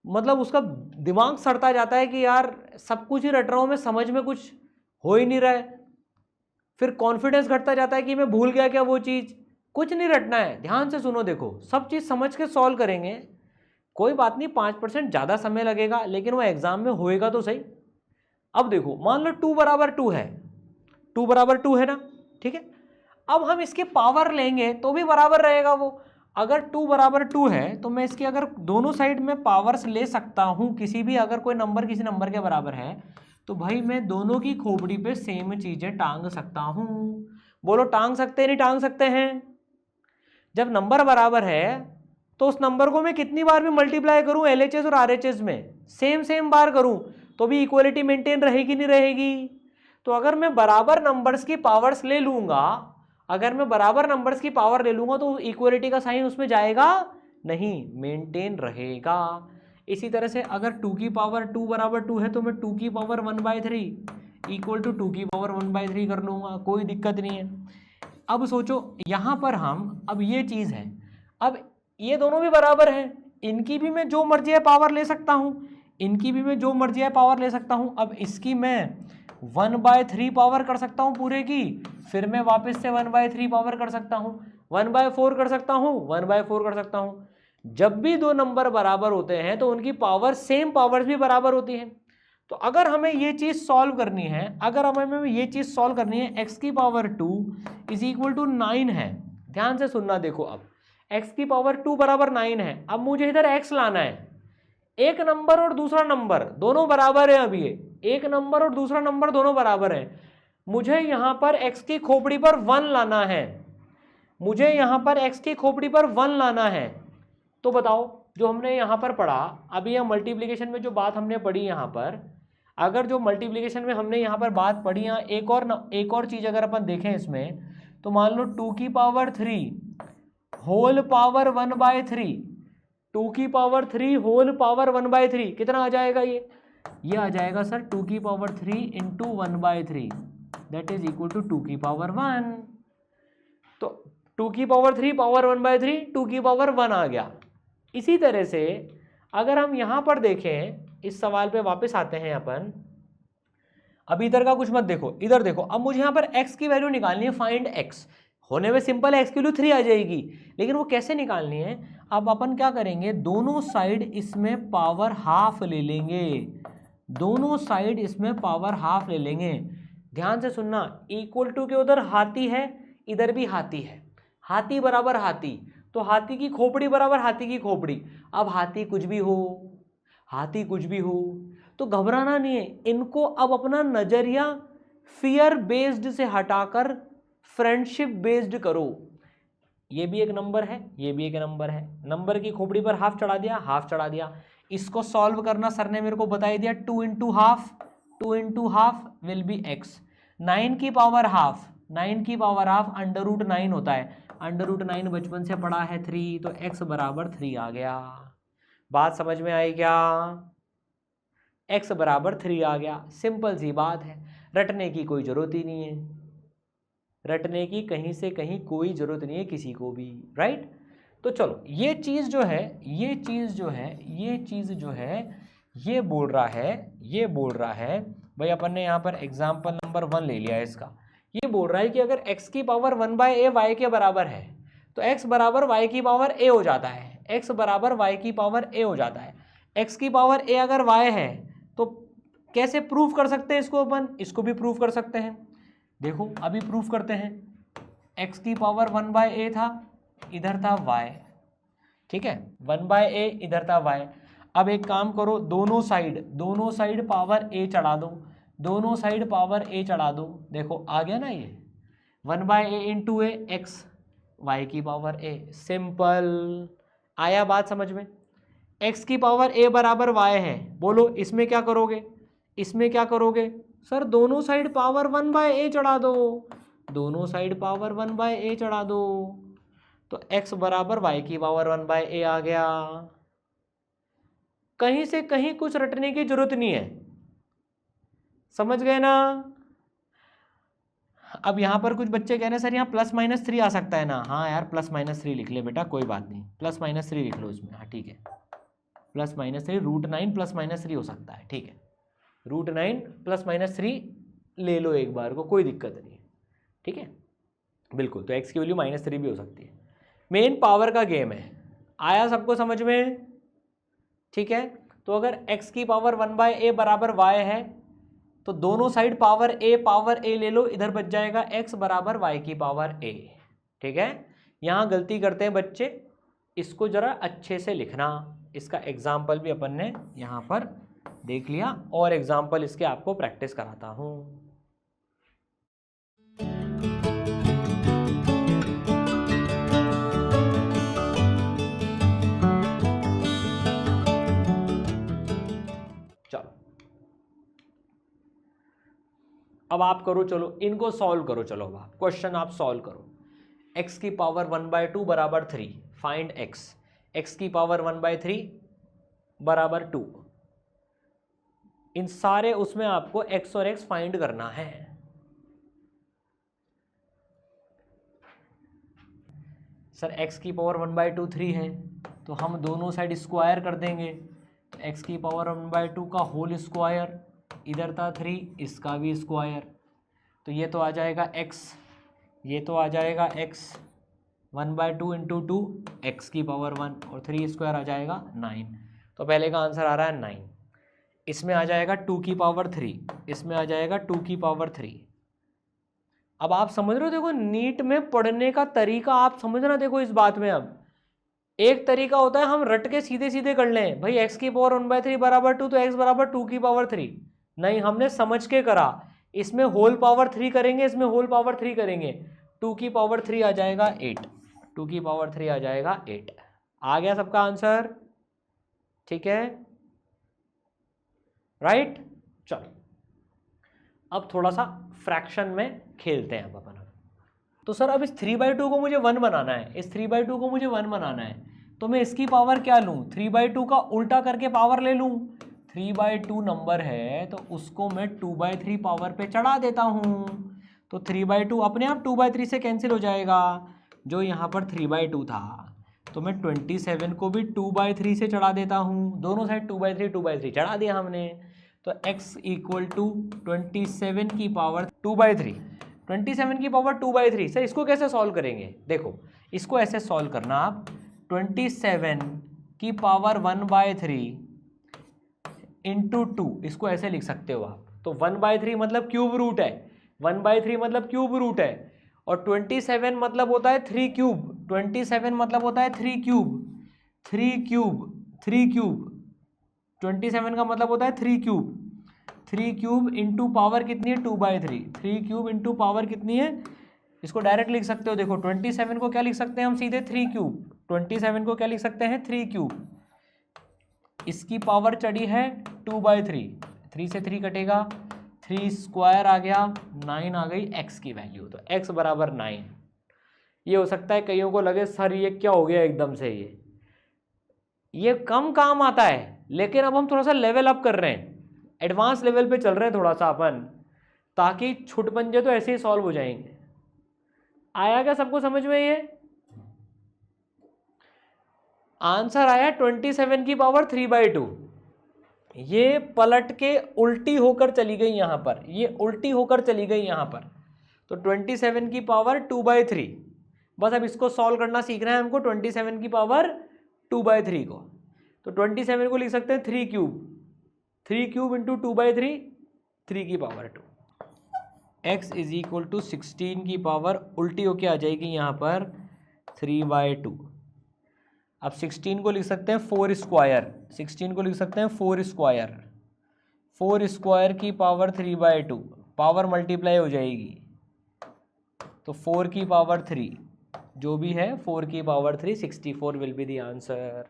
मतलब उसका दिमाग सड़ता जाता है कि यार सब कुछ ही रट रहा हूं मैं, समझ में कुछ हो ही नहीं रहा है। फिर कॉन्फिडेंस घटता जाता है कि मैं भूल गया क्या वो चीज। कुछ नहीं रटना है, ध्यान से सुनो। देखो सब चीज समझ के सॉल्व करेंगे, कोई बात नहीं, 5% ज्यादा समय लगेगा, लेकिन वो एग्जाम में होएगा तो सही। अब देखो मान लो 2 बराबर 2 है, 2 बराबर 2 है ना, ठीक है। अब हम इसके पावर लेंगे तो भी बराबर रहेगा वो। अगर 2 बराबर 2 है तो मैं इसकी अगर दोनों साइड में पावर्स ले सकता हूं, किसी भी अगर कोई नंबर किसी नंबर के बराबर है तो भाई मैं दोनों की खोपड़ी पे सेम चीजें टांग सकता हूं। बोलो टांग सकते हैं नहीं टांग सकते हैं? जब नंबर बराबर है तो उस नंबर को मैं कितनी बार भी मल्टीप्लाई करूं LHS और RHS में, सेम बार करूं तो भी इक्वलिटी मेंटेन रहेगी नहीं रहेगी? तो अगर मैं बराबर नंबर्स की पावर्स ले लूंगा, अगर मैं बराबर नंबर्स की पावर ले लूंगा तो इक्वलिटी का साइन उसमें जाएगा नहीं, मेंटेन रहेगा। इसी तरह से अगर 2 की पावर 2 बराबर 2 है तो मैं 2 की पावर 1/3 इक्वल टू 2 की पावर 1/3 कर लूंगा, कोई दिक्कत नहीं है। अब सोचो यहां पर हम, अब ये चीज है, अब ये दोनों भी बराबर हैं, इनकी भी मैं जो मर्जी है पावर ले सकता हूं, इनकी भी मैं जो मर्जी है पावर ले सकता हूं। अब इसकी मैं 1/3 पावर कर सकता हूं पूरे की, फिर मैं वापस से 1/3 पावर कर सकता हूं, 1/4 कर सकता हूं, 1/4 कर सकता हूं। जब भी दो नंबर बराबर होते हैं तो उनकी पावर, सेम पावर्स भी बराबर होती हैं। तो अगर हमें ये चीज सॉल्व करनी है, अगर हमें ये चीज सॉल्व करनी है, x की पावर 2 इज इक्वल टू 9 है, ध्यान से सुनना, देखो अब x की पावर 2 बराबर 9 है। अब मुझे इधर x लाना है, एक नंबर और दूसरा नंबर दोनों बराबर है। अब ये एक नंबर और दूसरा नंबर दोनों बराबर है, मुझे यहां पर x की खोपड़ी पर 1 लाना है, मुझे यहां पर x की खोपड़ी पर 1 लाना है। तो बताओ जो हमने यहां पर पढ़ा, अभी यह मल्टीप्लिकेशन में जो बात हमने पढ़ी यहां पर, अगर जो मल्टीप्लिकेशन में हमने यहां पर बात पढ़ी, यहाँ एक और चीज अगर अपन देखें इसमें, तो मान लो 2 की पावर 3 होल पावर 1/3, 2 की पावर 3 होल पावर 1/3 कितना आ जाएगा? ये आ जाएगा सर 2 की power 3 into 1/3 that is equal to 2 की पावर 1। तो 2 की पावर 3 पावर 1/3 2 की पावर 1 आ गया। इसी तरह से अगर हम यहां पर देखें, इस सवाल पे वापस आते हैं अपन, अब इधर का कुछ मत देखो, इधर देखो। अब मुझे यहां पर x की वैल्यू निकालनी है, फाइंड x। होने में सिंपल है, x की वैल्यू 3 आ जाएगी, लेकिन वो कैसे निकालनी है? अब अपन क्या करेंगे, दोनों साइड इसमें पावर हाफ ले लेंगे, दोनों साइड इसमें पावर हाफ ले लेंगे। ध्यान से सुनना, इक्वल टू के उधर हाथी है, इधर भी हाथी है, हाथी बराबर हाथी, तो हाथी की खोपड़ी बराबर हाथी की खोपड़ी। अब हाथी कुछ भी हो, हाथी कुछ भी हो, तो घबराना नहीं है। इनको अब अपना नजरिया फियर बेस्ड से हटाकर फ्रेंडशिप बेस्ड करो। ये भी एक नंबर है, ये भी एक नंबर है, नंबर की खोपड़ी पर हाफ चढ़ा दिया, हाफ चढ़ा दिया। इसको सॉल्व करना सर ने मेरे को बता दिया, 2 into half will be x। 9 की पावर हाफ, 9 की पावर हाफ √9 होता है, √9 बचपन से पढ़ा है 3, तो x बराबर 3 आ गया। बात समझ में आई क्या? x बराबर 3 आ गया, सिंपल सी बात है, रटने की कोई जरूरत ही नहीं है, रटने की कहीं से कहीं कोई जरूरत नहीं है किसी को भी, राइट। तो चलो ये चीज जो है, ये चीज जो है ये बोल रहा है भाई, अपन ने यहाँ पर एग्जाम्पल नंबर 1 ले लिया है इसका। ये बोल रहा है कि अगर x की पावर 1/a y के बराबर है तो x बराबर y की पावर a हो जाता है, x बराबर y की पावर a हो जाता है। x की पावर a अगर y है तो कैसे प्रूफ कर सकते हैं इसको? अपन इसको भी प्रूफ कर सकते हैं, देखो अभी प्रूफ करते हैं। x की पावर 1/a था, इधर था y, ठीक है, 1/a इधर था y। अब एक काम करो, दोनों साइड पावर a चढ़ा दो, दोनों साइड पावर a चढ़ा दो, देखो आ गया ना ये 1/a into a x, y की पावर a। सिंपल, आया बात समझ में? x की पावर a बराबर y है, बोलो इसमें क्या करोगे, इसमें क्या करोगे? सर दोनों साइड पावर 1/a चढ़ा दो, दोनों साइड पावर 1/a चढ़ा दो, तो x बराबर y की पावर 1/a आ गया। कहीं से कहीं कुछ रटने की जरूरत नहीं है, समझ गए ना? अब यहां पर कुछ बच्चे कह रहे हैं सर यहाँ +-3 आ सकता है ना? हाँ यार +-3 लिख ले बेटा, कोई बात नहीं, +-3 लिख लो इसमें, हाँ ठीक है, +-3 √9 +-3 हो सकता है, ठीक है, √9 +-3 ले लो एक बार को, कोई दिक्कत नहीं, ठीक है, बिल्कुल। तो x की वैल्यू -3 भी हो सकती है। मेन पावर का गेम है, आया सबको समझ में? ठीक है, तो अगर x की पावर 1/a बराबर y है तो दोनों साइड पावर a ले लो, इधर बच जाएगा x बराबर y की पावर a, ठीक है। यहाँ गलती करते हैं बच्चे, इसको जरा अच्छे से लिखना, इसका एग्जाम्पल भी अपन ने यहाँ पर देख लिया, और एग्जाम्पल इसके आपको प्रैक्टिस कराता हूँ। चलो अब आप करो, चलो इनको सॉल्व करो, चलो अब आप क्वेश्चन आप सॉल्व करो। x की पावर 1/2 बराबर 3, फाइंड x की पावर 1/3 बराबर 2। इन सारे उसमें आपको x और x फाइंड करना है। सर x की पावर 1/2 3 है, तो हम दोनों साइड स्क्वायर कर देंगे। तो x की पावर 1/2 का होल स्क्वायर, इधर था 3, इसका भी स्क्वायर, तो ये तो आ जाएगा x, ये तो आ जाएगा x, 1/2 इंटू 2 x की पावर 1 और 3 स्क्वायर आ जाएगा 9। तो पहले का आंसर आ रहा है 9। इसमें आ जाएगा 2 की पावर 3, इसमें आ जाएगा 2 की पावर 3। अब आप समझ रहे हो, देखो नीट में पढ़ने का तरीका आप समझना। देखो इस बात में अब एक तरीका होता है हम रट के सीधे सीधे कर लें, भाई x की पावर 1/3 बराबर 2 तो x बराबर 2 की पावर 3। नहीं, हमने समझ के करा। इसमें होल पावर 3 करेंगे, इसमें होल पावर 3 करेंगे, 2 की पावर 3 आ जाएगा 8, 2 की पावर 3 आ जाएगा 8। आ गया सबका आंसर? ठीक है, राइट। चलो अब थोड़ा सा फ्रैक्शन में खेलते हैं अब अपन। तो सर अब इस 3/2 को मुझे 1 बनाना है, इस 3/2 को मुझे 1 बनाना है, तो मैं इसकी पावर क्या लूँ? 3/2 का उल्टा करके पावर ले लूँ। 3/2 नंबर है तो उसको मैं 2/3 पावर पे चढ़ा देता हूँ, तो 3/2 अपने आप 2/3 से कैंसिल हो जाएगा। जो यहाँ पर 3/2 था तो मैं 27 को भी 2/3 से चढ़ा देता हूँ, दोनों साइड 2/3 चढ़ा दिया हमने। तो x इक्वल टू 27 की पावर 2/3, 27 की पावर 2/3। सर इसको कैसे सॉल्व करेंगे? देखो इसको ऐसे सॉल्व करना आप, 27 की पावर 1/3 इंटू 2, इसको ऐसे लिख सकते हो आप। तो 1/3 मतलब क्यूब रूट है, 1/3 मतलब क्यूब रूट है, और 27 मतलब होता है 3 क्यूब, 27 मतलब होता है 3 क्यूब, 3 क्यूब, 3 क्यूब, 27 का मतलब होता है 3 क्यूब, 3 क्यूब इंटू पावर कितनी है? 2/3, 3 क्यूब इंटू पावर कितनी है? इसको डायरेक्ट लिख सकते हो। देखो 27 को क्या लिख सकते हैं हम सीधे? 3 क्यूब। 27 को क्या लिख सकते हैं? 3 क्यूब। इसकी पावर चढ़ी है 2/3, 3 से 3 कटेगा, 3 स्क्वायर आ गया, 9 आ गई x की वैल्यू। तो x बराबर 9। ये हो सकता है कईयों को लगे सर ये क्या हो गया एकदम से, ये कम काम आता है, लेकिन अब हम थोड़ा सा लेवल अप कर रहे हैं, एडवांस लेवल पे चल रहे हैं थोड़ा सा अपन, ताकि छुटपंजे तो ऐसे ही सॉल्व हो जाएंगे। आया क्या सबको समझ में? ये आंसर आया 27 की पावर 3/2। ये पलट के उल्टी होकर चली गई यहां पर, ये उल्टी होकर चली गई यहां पर, तो 27 की पावर 2/3। बस अब इसको सॉल्व करना सीखना है हमको, 27 की पावर 2/3 को। तो 27 को लिख सकते हैं 3 क्यूब, 3 क्यूब इंटू 2/3, 3 की power 2। x is equal to 16 की पावर उल्टी होके आ जाएगी यहाँ पर 3/2। अब 16 को लिख सकते हैं 4 स्क्वायर, 16 को लिख सकते हैं 4 स्क्वायर, 4 स्क्वायर की पावर 3/2, पावर मल्टीप्लाई हो जाएगी, तो 4 की पावर 3 जो भी है, 4 की power 3, 64 will be the answer.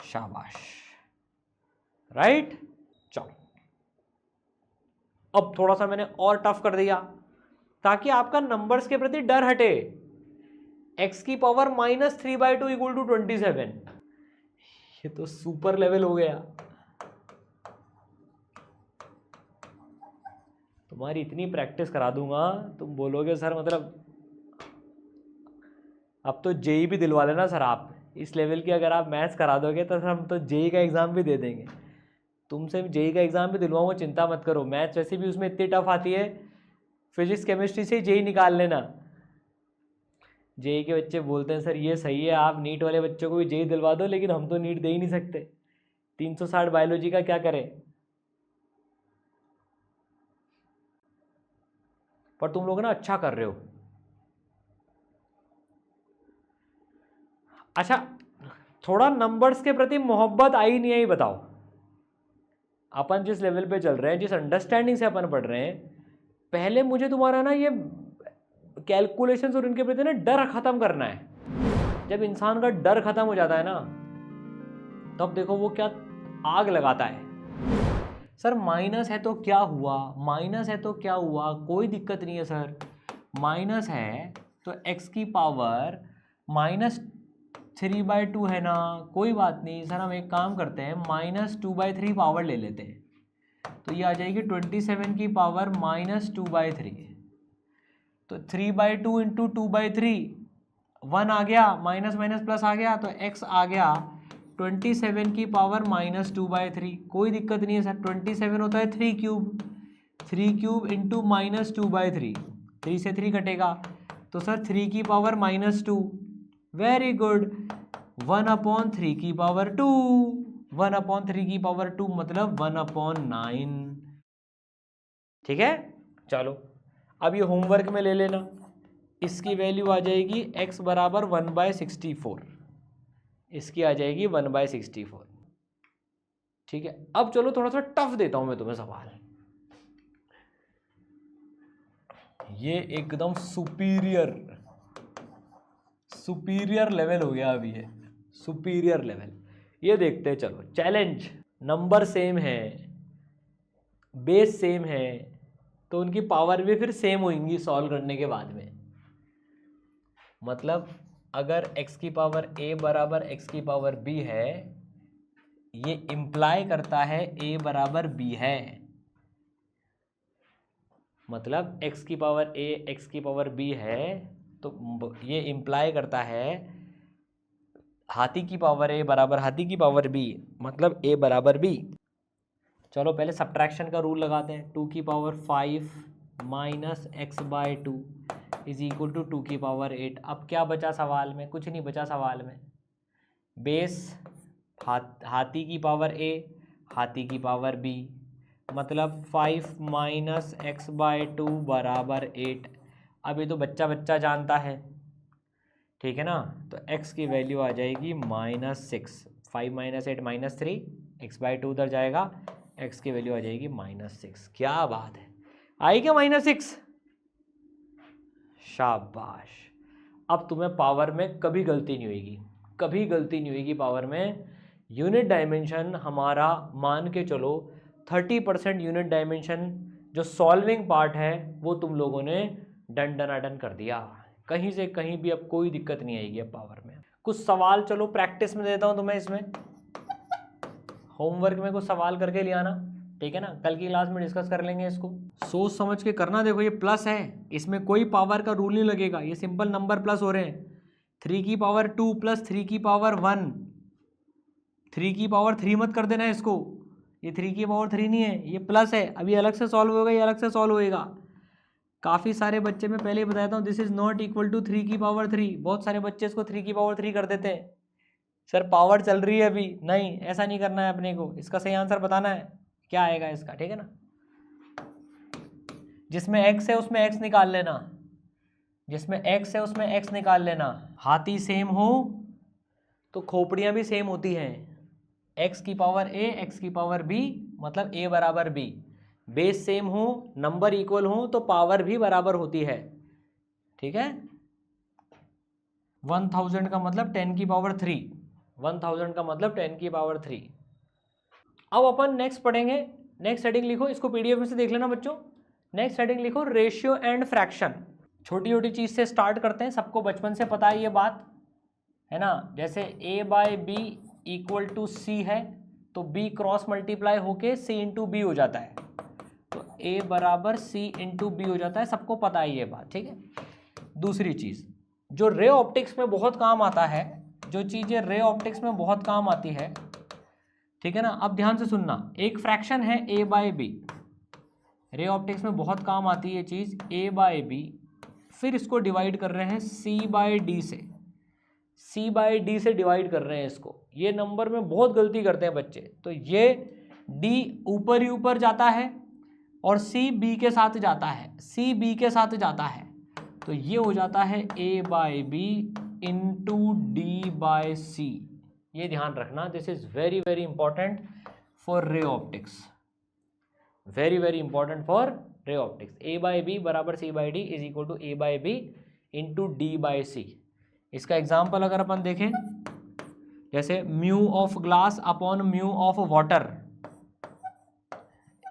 शाबाश, राइट। चलो अब थोड़ा सा मैंने और टफ कर दिया ताकि आपका नंबर्स के प्रति डर हटे। x की पावर -3/2 इक्वल टू 27, ये तो सुपर लेवल हो गया। तुम्हारी इतनी प्रैक्टिस करा दूंगा, तुम बोलोगे सर मतलब अब तो जेई भी दिलवा लेना सर आप, इस लेवल की अगर आप मैथ्स करा दोगे तो सर हम तो जेई का एग्ज़ाम भी दे देंगे। तुमसे जेई का एग्ज़ाम भी दिलवाऊंगा, चिंता मत करो। मैथ्स वैसे भी उसमें इतनी टफ आती है, फिजिक्स केमिस्ट्री से ही जेई निकाल लेना। जेई के बच्चे बोलते हैं सर ये सही है, आप नीट वाले बच्चों को भी जेई दिलवा दो, लेकिन हम तो नीट दे ही नहीं सकते, 360 बायोलॉजी का क्या करें। पर तुम लोग ना अच्छा कर रहे हो। अच्छा, थोड़ा नंबर्स के प्रति मोहब्बत आई नहीं आई बताओ? अपन जिस लेवल पे चल रहे हैं, जिस अंडरस्टैंडिंग से अपन पढ़ रहे हैं, पहले मुझे तुम्हारा ना ये कैलकुलेशंस और इनके प्रति ना डर खत्म करना है। जब इंसान का डर खत्म हो जाता है ना, तब देखो वो क्या आग लगाता है। सर माइनस है तो क्या हुआ, माइनस है तो क्या हुआ, कोई दिक्कत नहीं है सर। माइनस है तो x की पावर -3/2 है ना, कोई बात नहीं सर, हम एक काम करते हैं -2/3 पावर ले लेते हैं, तो ये आ जाएगी 27 की पावर -2/3। तो 3/2 इंटू 2/3 1 आ गया, माइनस माइनस प्लस आ गया, तो x आ गया 27 की पावर -2/3। कोई दिक्कत नहीं है सर, 27 होता है 3 क्यूब, 3 क्यूब इंटू -2/3, 3 से 3 कटेगा, तो सर 3 की पावर -2। वेरी गुड, 1/3 की पावर 2, 1/3 की पावर 2 मतलब 1/9। ठीक है, चलो अब ये होमवर्क में ले लेना। इसकी वैल्यू आ जाएगी x बराबर 1/64, इसकी आ जाएगी 1/64। ठीक है, अब चलो थोड़ा सा टफ देता हूं मैं तुम्हें सवाल। ये एकदम सुपीरियर लेवल हो गया अभी, ये सुपीरियर लेवल। ये देखते हैं, चलो चैलेंज। नंबर सेम है, बेस सेम है, तो उनकी पावर भी फिर सेम होंगी सॉल्व करने के बाद में। मतलब अगर x की पावर a बराबर x की पावर b है, ये इम्प्लाई करता है a बराबर b है। मतलब x की पावर a x की पावर b है, तो ये इम्प्लाई करता है हाथी की पावर a बराबर हाथी की पावर b, मतलब a बराबर b। चलो पहले सब्ट्रैक्शन का रूल लगाते हैं। 2 की power 5 minus x/2 is equal to 2 की पावर 8। अब क्या बचा सवाल में? कुछ नहीं बचा सवाल में। बेस हाथी की पावर a, हाथी की पावर b, मतलब 5 माइनस x/2 बराबर 8। अब ये तो बच्चा बच्चा जानता है, ठीक है ना। तो x की वैल्यू आ जाएगी -6। 5 माइनस 8 -3, x/2 उधर जाएगा, x की वैल्यू आ जाएगी -6। क्या बात है, आई क्या -6? शाबाश। अब तुम्हें पावर में कभी गलती नहीं होगी, कभी गलती नहीं होगी पावर में। यूनिट डायमेंशन हमारा मान के चलो 30% यूनिट डायमेंशन जो सॉल्विंग पार्ट है वो तुम लोगों ने डन डनाडन कर दिया। कहीं से कहीं भी अब कोई दिक्कत नहीं आएगी अब पावर में। कुछ सवाल चलो प्रैक्टिस में देता हूँ तुम्हें, इसमें होमवर्क में कुछ सवाल करके ले आना, ठीक है ना। कल की क्लास में डिस्कस कर लेंगे इसको, सोच समझ के करना। देखो ये प्लस है, इसमें कोई पावर का रूल नहीं लगेगा, ये सिंपल नंबर प्लस हो रहे हैं। 3 की पावर 2 प्लस 3 की पावर 1, 3 की पावर 3 मत कर देना इसको, ये 3 की पावर 3 नहीं है, ये प्लस है। अभी अलग से सॉल्व होगा, ये अलग से सॉल्व होएगा। काफ़ी सारे बच्चे, मैं पहले ही बताता हूँ, this is not equal to 3 की पावर 3। बहुत सारे बच्चे इसको 3 की पावर 3 कर देते हैं। सर पावर चल रही है अभी, नहीं ऐसा नहीं करना है अपने को, इसका सही आंसर बताना है क्या आएगा इसका, ठीक है ना। जिसमें x है उसमें x निकाल लेना, जिसमें x है उसमें x निकाल लेना। हाथी सेम हो तो खोपड़ियां भी सेम होती हैं। x की पावर a x की पावर b, मतलब a बराबर b। बेस सेम हो, नंबर इक्वल हो तो पावर भी बराबर होती है, ठीक है। 1000 का मतलब 10 की पावर 3, 1000 का मतलब 10 की पावर 3। अब अपन नेक्स्ट पढ़ेंगे। नेक्स्ट हेडिंग लिखो, इसको पीडीएफ में से देख लेना बच्चों। नेक्स्ट हेडिंग लिखो रेशियो एंड फ्रैक्शन। छोटी छोटी चीज से स्टार्ट करते हैं, सबको बचपन से पता है ये बात, है ना। जैसे a/b इक्वल टू c है, तो b क्रॉस मल्टीप्लाई होके c इंटू बी हो जाता है, तो a बराबर c इंटू बी हो जाता है, सबको पता है ये बात, ठीक है। दूसरी चीज जो रे ऑप्टिक्स में बहुत काम आता है, जो चीजें रे ऑप्टिक्स में बहुत काम आती है, ठीक है ना। अब ध्यान से सुनना, एक फ्रैक्शन है a/b, रे ऑप्टिक्स में बहुत काम आती है ये चीज a/b, फिर इसको डिवाइड कर रहे हैं c/d से, c/d से डिवाइड कर रहे हैं इसको। ये नंबर में बहुत गलती करते हैं बच्चे, तो ये d ऊपर ही ऊपर जाता है और c b के साथ जाता है, c b के साथ जाता है, तो ये हो जाता है a/b इंटू d/c। ये ध्यान रखना, this is very very important for ray optics, very very important for ray optics. a/b बराबर c/d is equal to a/b into d/c। इसका एग्जाम्पल अगर अपन देखें, जैसे mu of glass upon mu of water,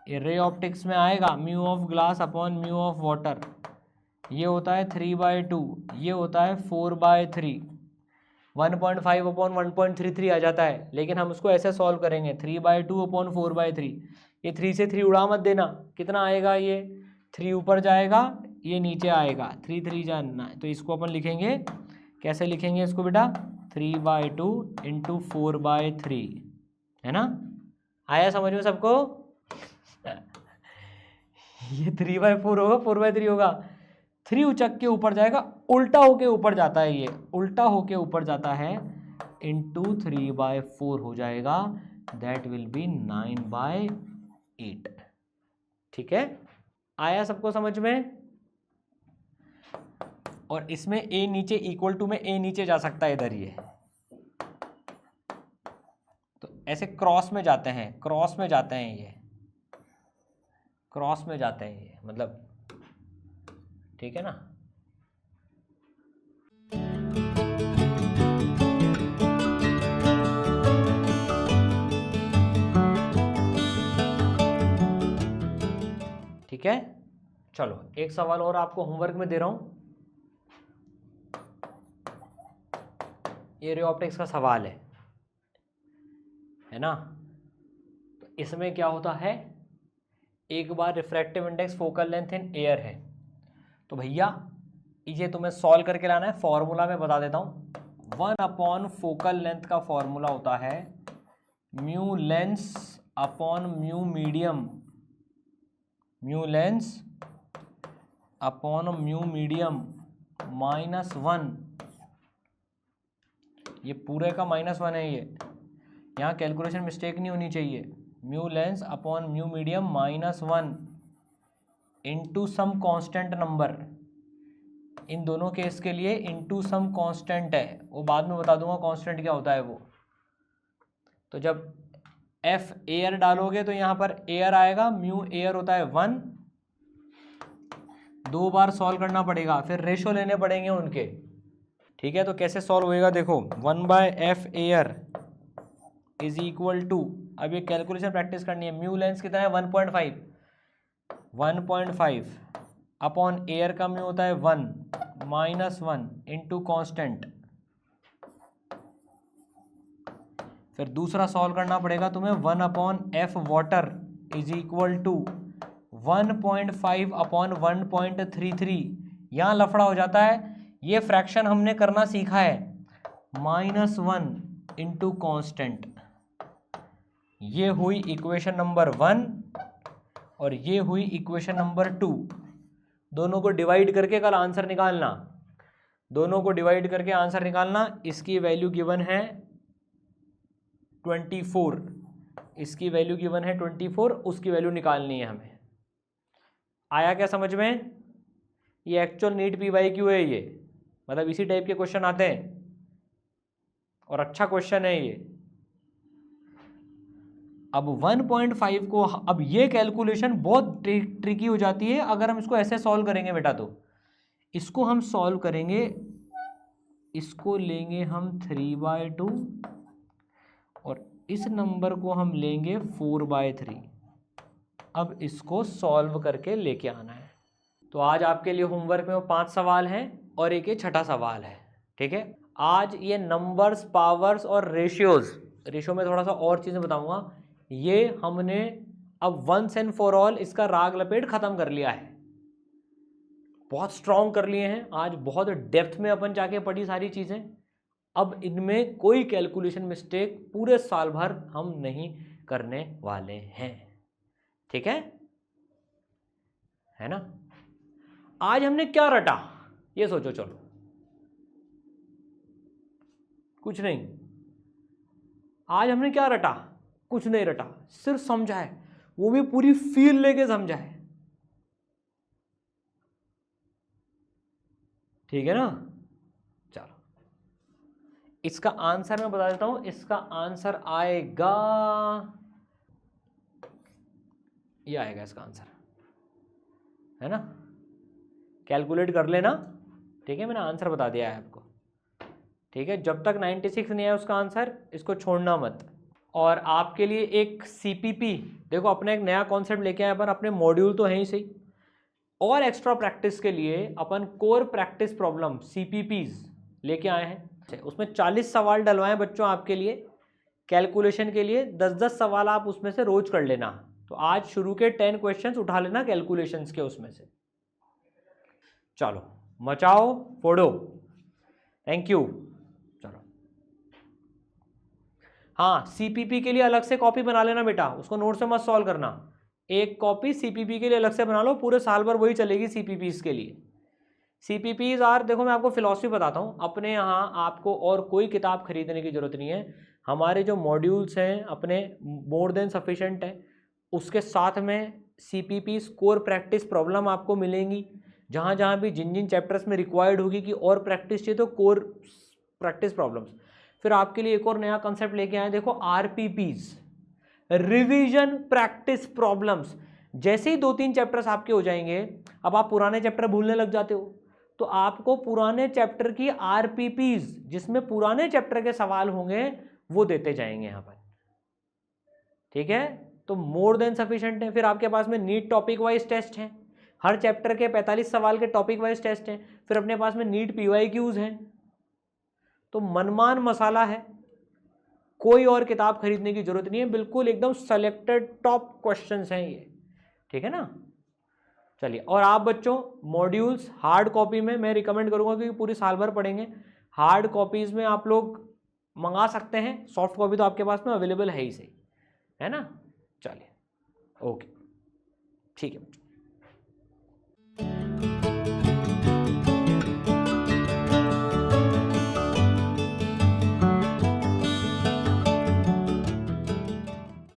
ये ray optics में आएगा mu of glass upon mu of water, ये होता है 3/2, ये होता है 4/3, 1.5 अपॉन 1.33 आ जाता है। लेकिन हम उसको ऐसे सॉल्व करेंगे 3/2 अपॉन 4/3। ये 3 से 3 उड़ा मत देना, कितना आएगा, ये 3 ऊपर जाएगा, ये नीचे आएगा, 3 3 जानना है। तो इसको अपन लिखेंगे, कैसे लिखेंगे इसको बेटा, 3/2 इंटू 4/3, है ना। आया समझ में सबको? ये 3/4 होगा, 4/3 होगा, 3 उचक के ऊपर जाएगा, उल्टा होके ऊपर जाता है, ये उल्टा होके ऊपर जाता है, इंटू 3/4 हो जाएगा, दैट विल बी 9/8। ठीक है, आया सबको समझ में? और इसमें a नीचे इक्वल टू में a नीचे जा सकता है इधर, ये तो ऐसे क्रॉस में जाते हैं, क्रॉस में जाते हैं, ये क्रॉस में जाते हैं ये, मतलब ठीक है ना। ठीक है, चलो एक सवाल और आपको होमवर्क में दे रहा हूं। ये रे ऑप्टिक्स का सवाल है ना। तो इसमें क्या होता है, एक बार refractive index focal length in air है, तो भैया ये तुम्हें सॉल्व करके लाना है। फॉर्मूला में बता देता हूँ, 1 अपॉन फोकल लेंथ का फॉर्मूला होता है mu lens upon mu medium, mu lens upon mu medium -1। ये पूरे का -1 है, ये यहाँ कैलकुलेशन मिस्टेक नहीं होनी चाहिए। Mu lens upon mu medium -1 into some constant number, इन दोनों केस के लिए इंटू सम कांस्टेंट है, वो बाद में बता दूंगा कांस्टेंट क्या होता है वो। तो जब एफ एयर डालोगे तो यहाँ पर एयर आएगा, म्यू एयर होता है 1, 2 बार सॉल्व करना पड़ेगा, फिर रेशो लेने पड़ेंगे उनके। ठीक है, तो कैसे सॉल्व होएगा देखो, 1/f air is equal to, अब ये कैलकुलेशन प्रैक्टिस करनी है, म्यू लेंस कितना है 1.5 अपॉन एयर का म्यू होता है 1 -1 इंटू कॉन्स्टेंट। फिर दूसरा सॉल्व करना पड़ेगा तुम्हें, 1/f water is equal to 1.5 upon 1.33। यहाँ लफड़ा हो जाता है, ये फ्रैक्शन हमने करना सीखा है, -1 इंटू कॉन्स्टेंट। ये हुई इक्वेशन नंबर 1 और ये हुई इक्वेशन नंबर 2। दोनों को डिवाइड करके कल आंसर निकालना, दोनों को डिवाइड करके आंसर निकालना। इसकी वैल्यू गिवन है 24, इसकी वैल्यू गिवन है 24, उसकी वैल्यू निकालनी है हमें। आया क्या समझ में? ये एक्चुअल नीट PYQ है, ये मतलब इसी टाइप के क्वेश्चन आते हैं और अच्छा क्वेश्चन है ये। अब 1.5 को, अब ये कैलकुलेशन बहुत ट्रिकी हो जाती है अगर हम इसको ऐसे सॉल्व करेंगे बेटा। तो इसको हम सॉल्व करेंगे, इसको लेंगे हम 3/2 और इस नंबर को हम लेंगे 4/3। अब इसको सॉल्व करके लेके आना है। तो आज आपके लिए होमवर्क में वो 5 सवाल हैं और एक ये छठा सवाल है। ठीक है, आज ये नंबर्स, पावर्स और रेशियो में थोड़ा सा और चीज़ें बताऊंगा। ये हमने अब वंस एंड फॉर ऑल इसका राग लपेट खत्म कर लिया है, बहुत स्ट्रॉन्ग कर लिए हैं। आज बहुत डेप्थ में अपन जाके पढ़ी सारी चीज़ें। अब इनमें कोई कैलकुलेशन मिस्टेक पूरे साल भर हम नहीं करने वाले हैं। ठीक है ना। आज हमने क्या रटा ये सोचो, चलो कुछ नहीं। आज हमने क्या रटा? कुछ नहीं रटा, सिर्फ समझा है, वो भी पूरी फील लेके समझा है। ठीक है ना। चलो इसका आंसर मैं बता देता हूं, इसका आंसर आएगा, ये आएगा इसका आंसर, है ना। कैलकुलेट कर लेना। ठीक है, मैंने आंसर बता दिया है आपको। ठीक है, जब तक 96 नहीं आया उसका आंसर, इसको छोड़ना मत। और आपके लिए एक CPP, देखो अपने एक नया कॉन्सेप्ट लेके आए अपन, अपने मॉड्यूल तो है ही सही, और एक्स्ट्रा प्रैक्टिस के लिए अपन कोर प्रैक्टिस प्रॉब्लम CPPs लेके आए हैं। उसमें 40 सवाल डलवाएं बच्चों आपके लिए कैलकुलेशन के लिए। 10-10 सवाल आप उसमें से रोज कर लेना। तो आज शुरू के 10 क्वेश्चंस उठा लेना कैलकुलेशंस के उसमें से। चलो मचाओ फोड़ो। Thank you. चलो हाँ, CPP के लिए अलग से कॉपी बना लेना बेटा, उसको नोट से मत सॉल्व करना। एक कॉपी CPP के लिए अलग से बना लो, पूरे साल भर वही चलेगी CPPs के लिए। CPPs आर, देखो मैं आपको फिलॉसफी बताता हूँ, अपने यहाँ आपको और कोई किताब खरीदने की जरूरत नहीं है। हमारे जो मॉड्यूल्स हैं अपने मोर देन सफिशेंट है, उसके साथ में CPPs कोर प्रैक्टिस प्रॉब्लम आपको मिलेंगी। जहाँ जहाँ भी जिन जिन चैप्टर्स में रिक्वायर्ड होगी कि और प्रैक्टिस चाहिए तो कोर प्रैक्टिस प्रॉब्लम्स। फिर आपके लिए एक और नया कंसेप्ट लेके आए, देखो RPPs, रिवीजन प्रैक्टिस प्रॉब्लम्स। जैसे ही 2-3 चैप्टर्स आपके हो जाएंगे, अब आप पुराने चैप्टर भूलने लग जाते हो, तो आपको पुराने चैप्टर की RPPs जिसमें पुराने चैप्टर के सवाल होंगे वो देते जाएंगे यहाँ पर। ठीक है, तो मोर देन सफिशिएंट है। फिर आपके पास में नीट टॉपिक वाइज टेस्ट है, हर चैप्टर के 45 सवाल के टॉपिक वाइज टेस्ट हैं। फिर अपने पास में नीट PYQs हैं। तो मनमान मसाला है, कोई और किताब खरीदने की जरूरत नहीं है, बिल्कुल एकदम सेलेक्टेड टॉप क्वेश्चंस हैं ये। ठीक है ना। चलिए, और आप बच्चों मॉड्यूल्स हार्ड कॉपी में मैं रिकमेंड करूंगा क्योंकि पूरी साल भर पढ़ेंगे। हार्ड कॉपीज में आप लोग मंगा सकते हैं, सॉफ्ट कॉपी तो आपके पास में अवेलेबल है ही सही, है ना। चलिए ओके, ठीक है।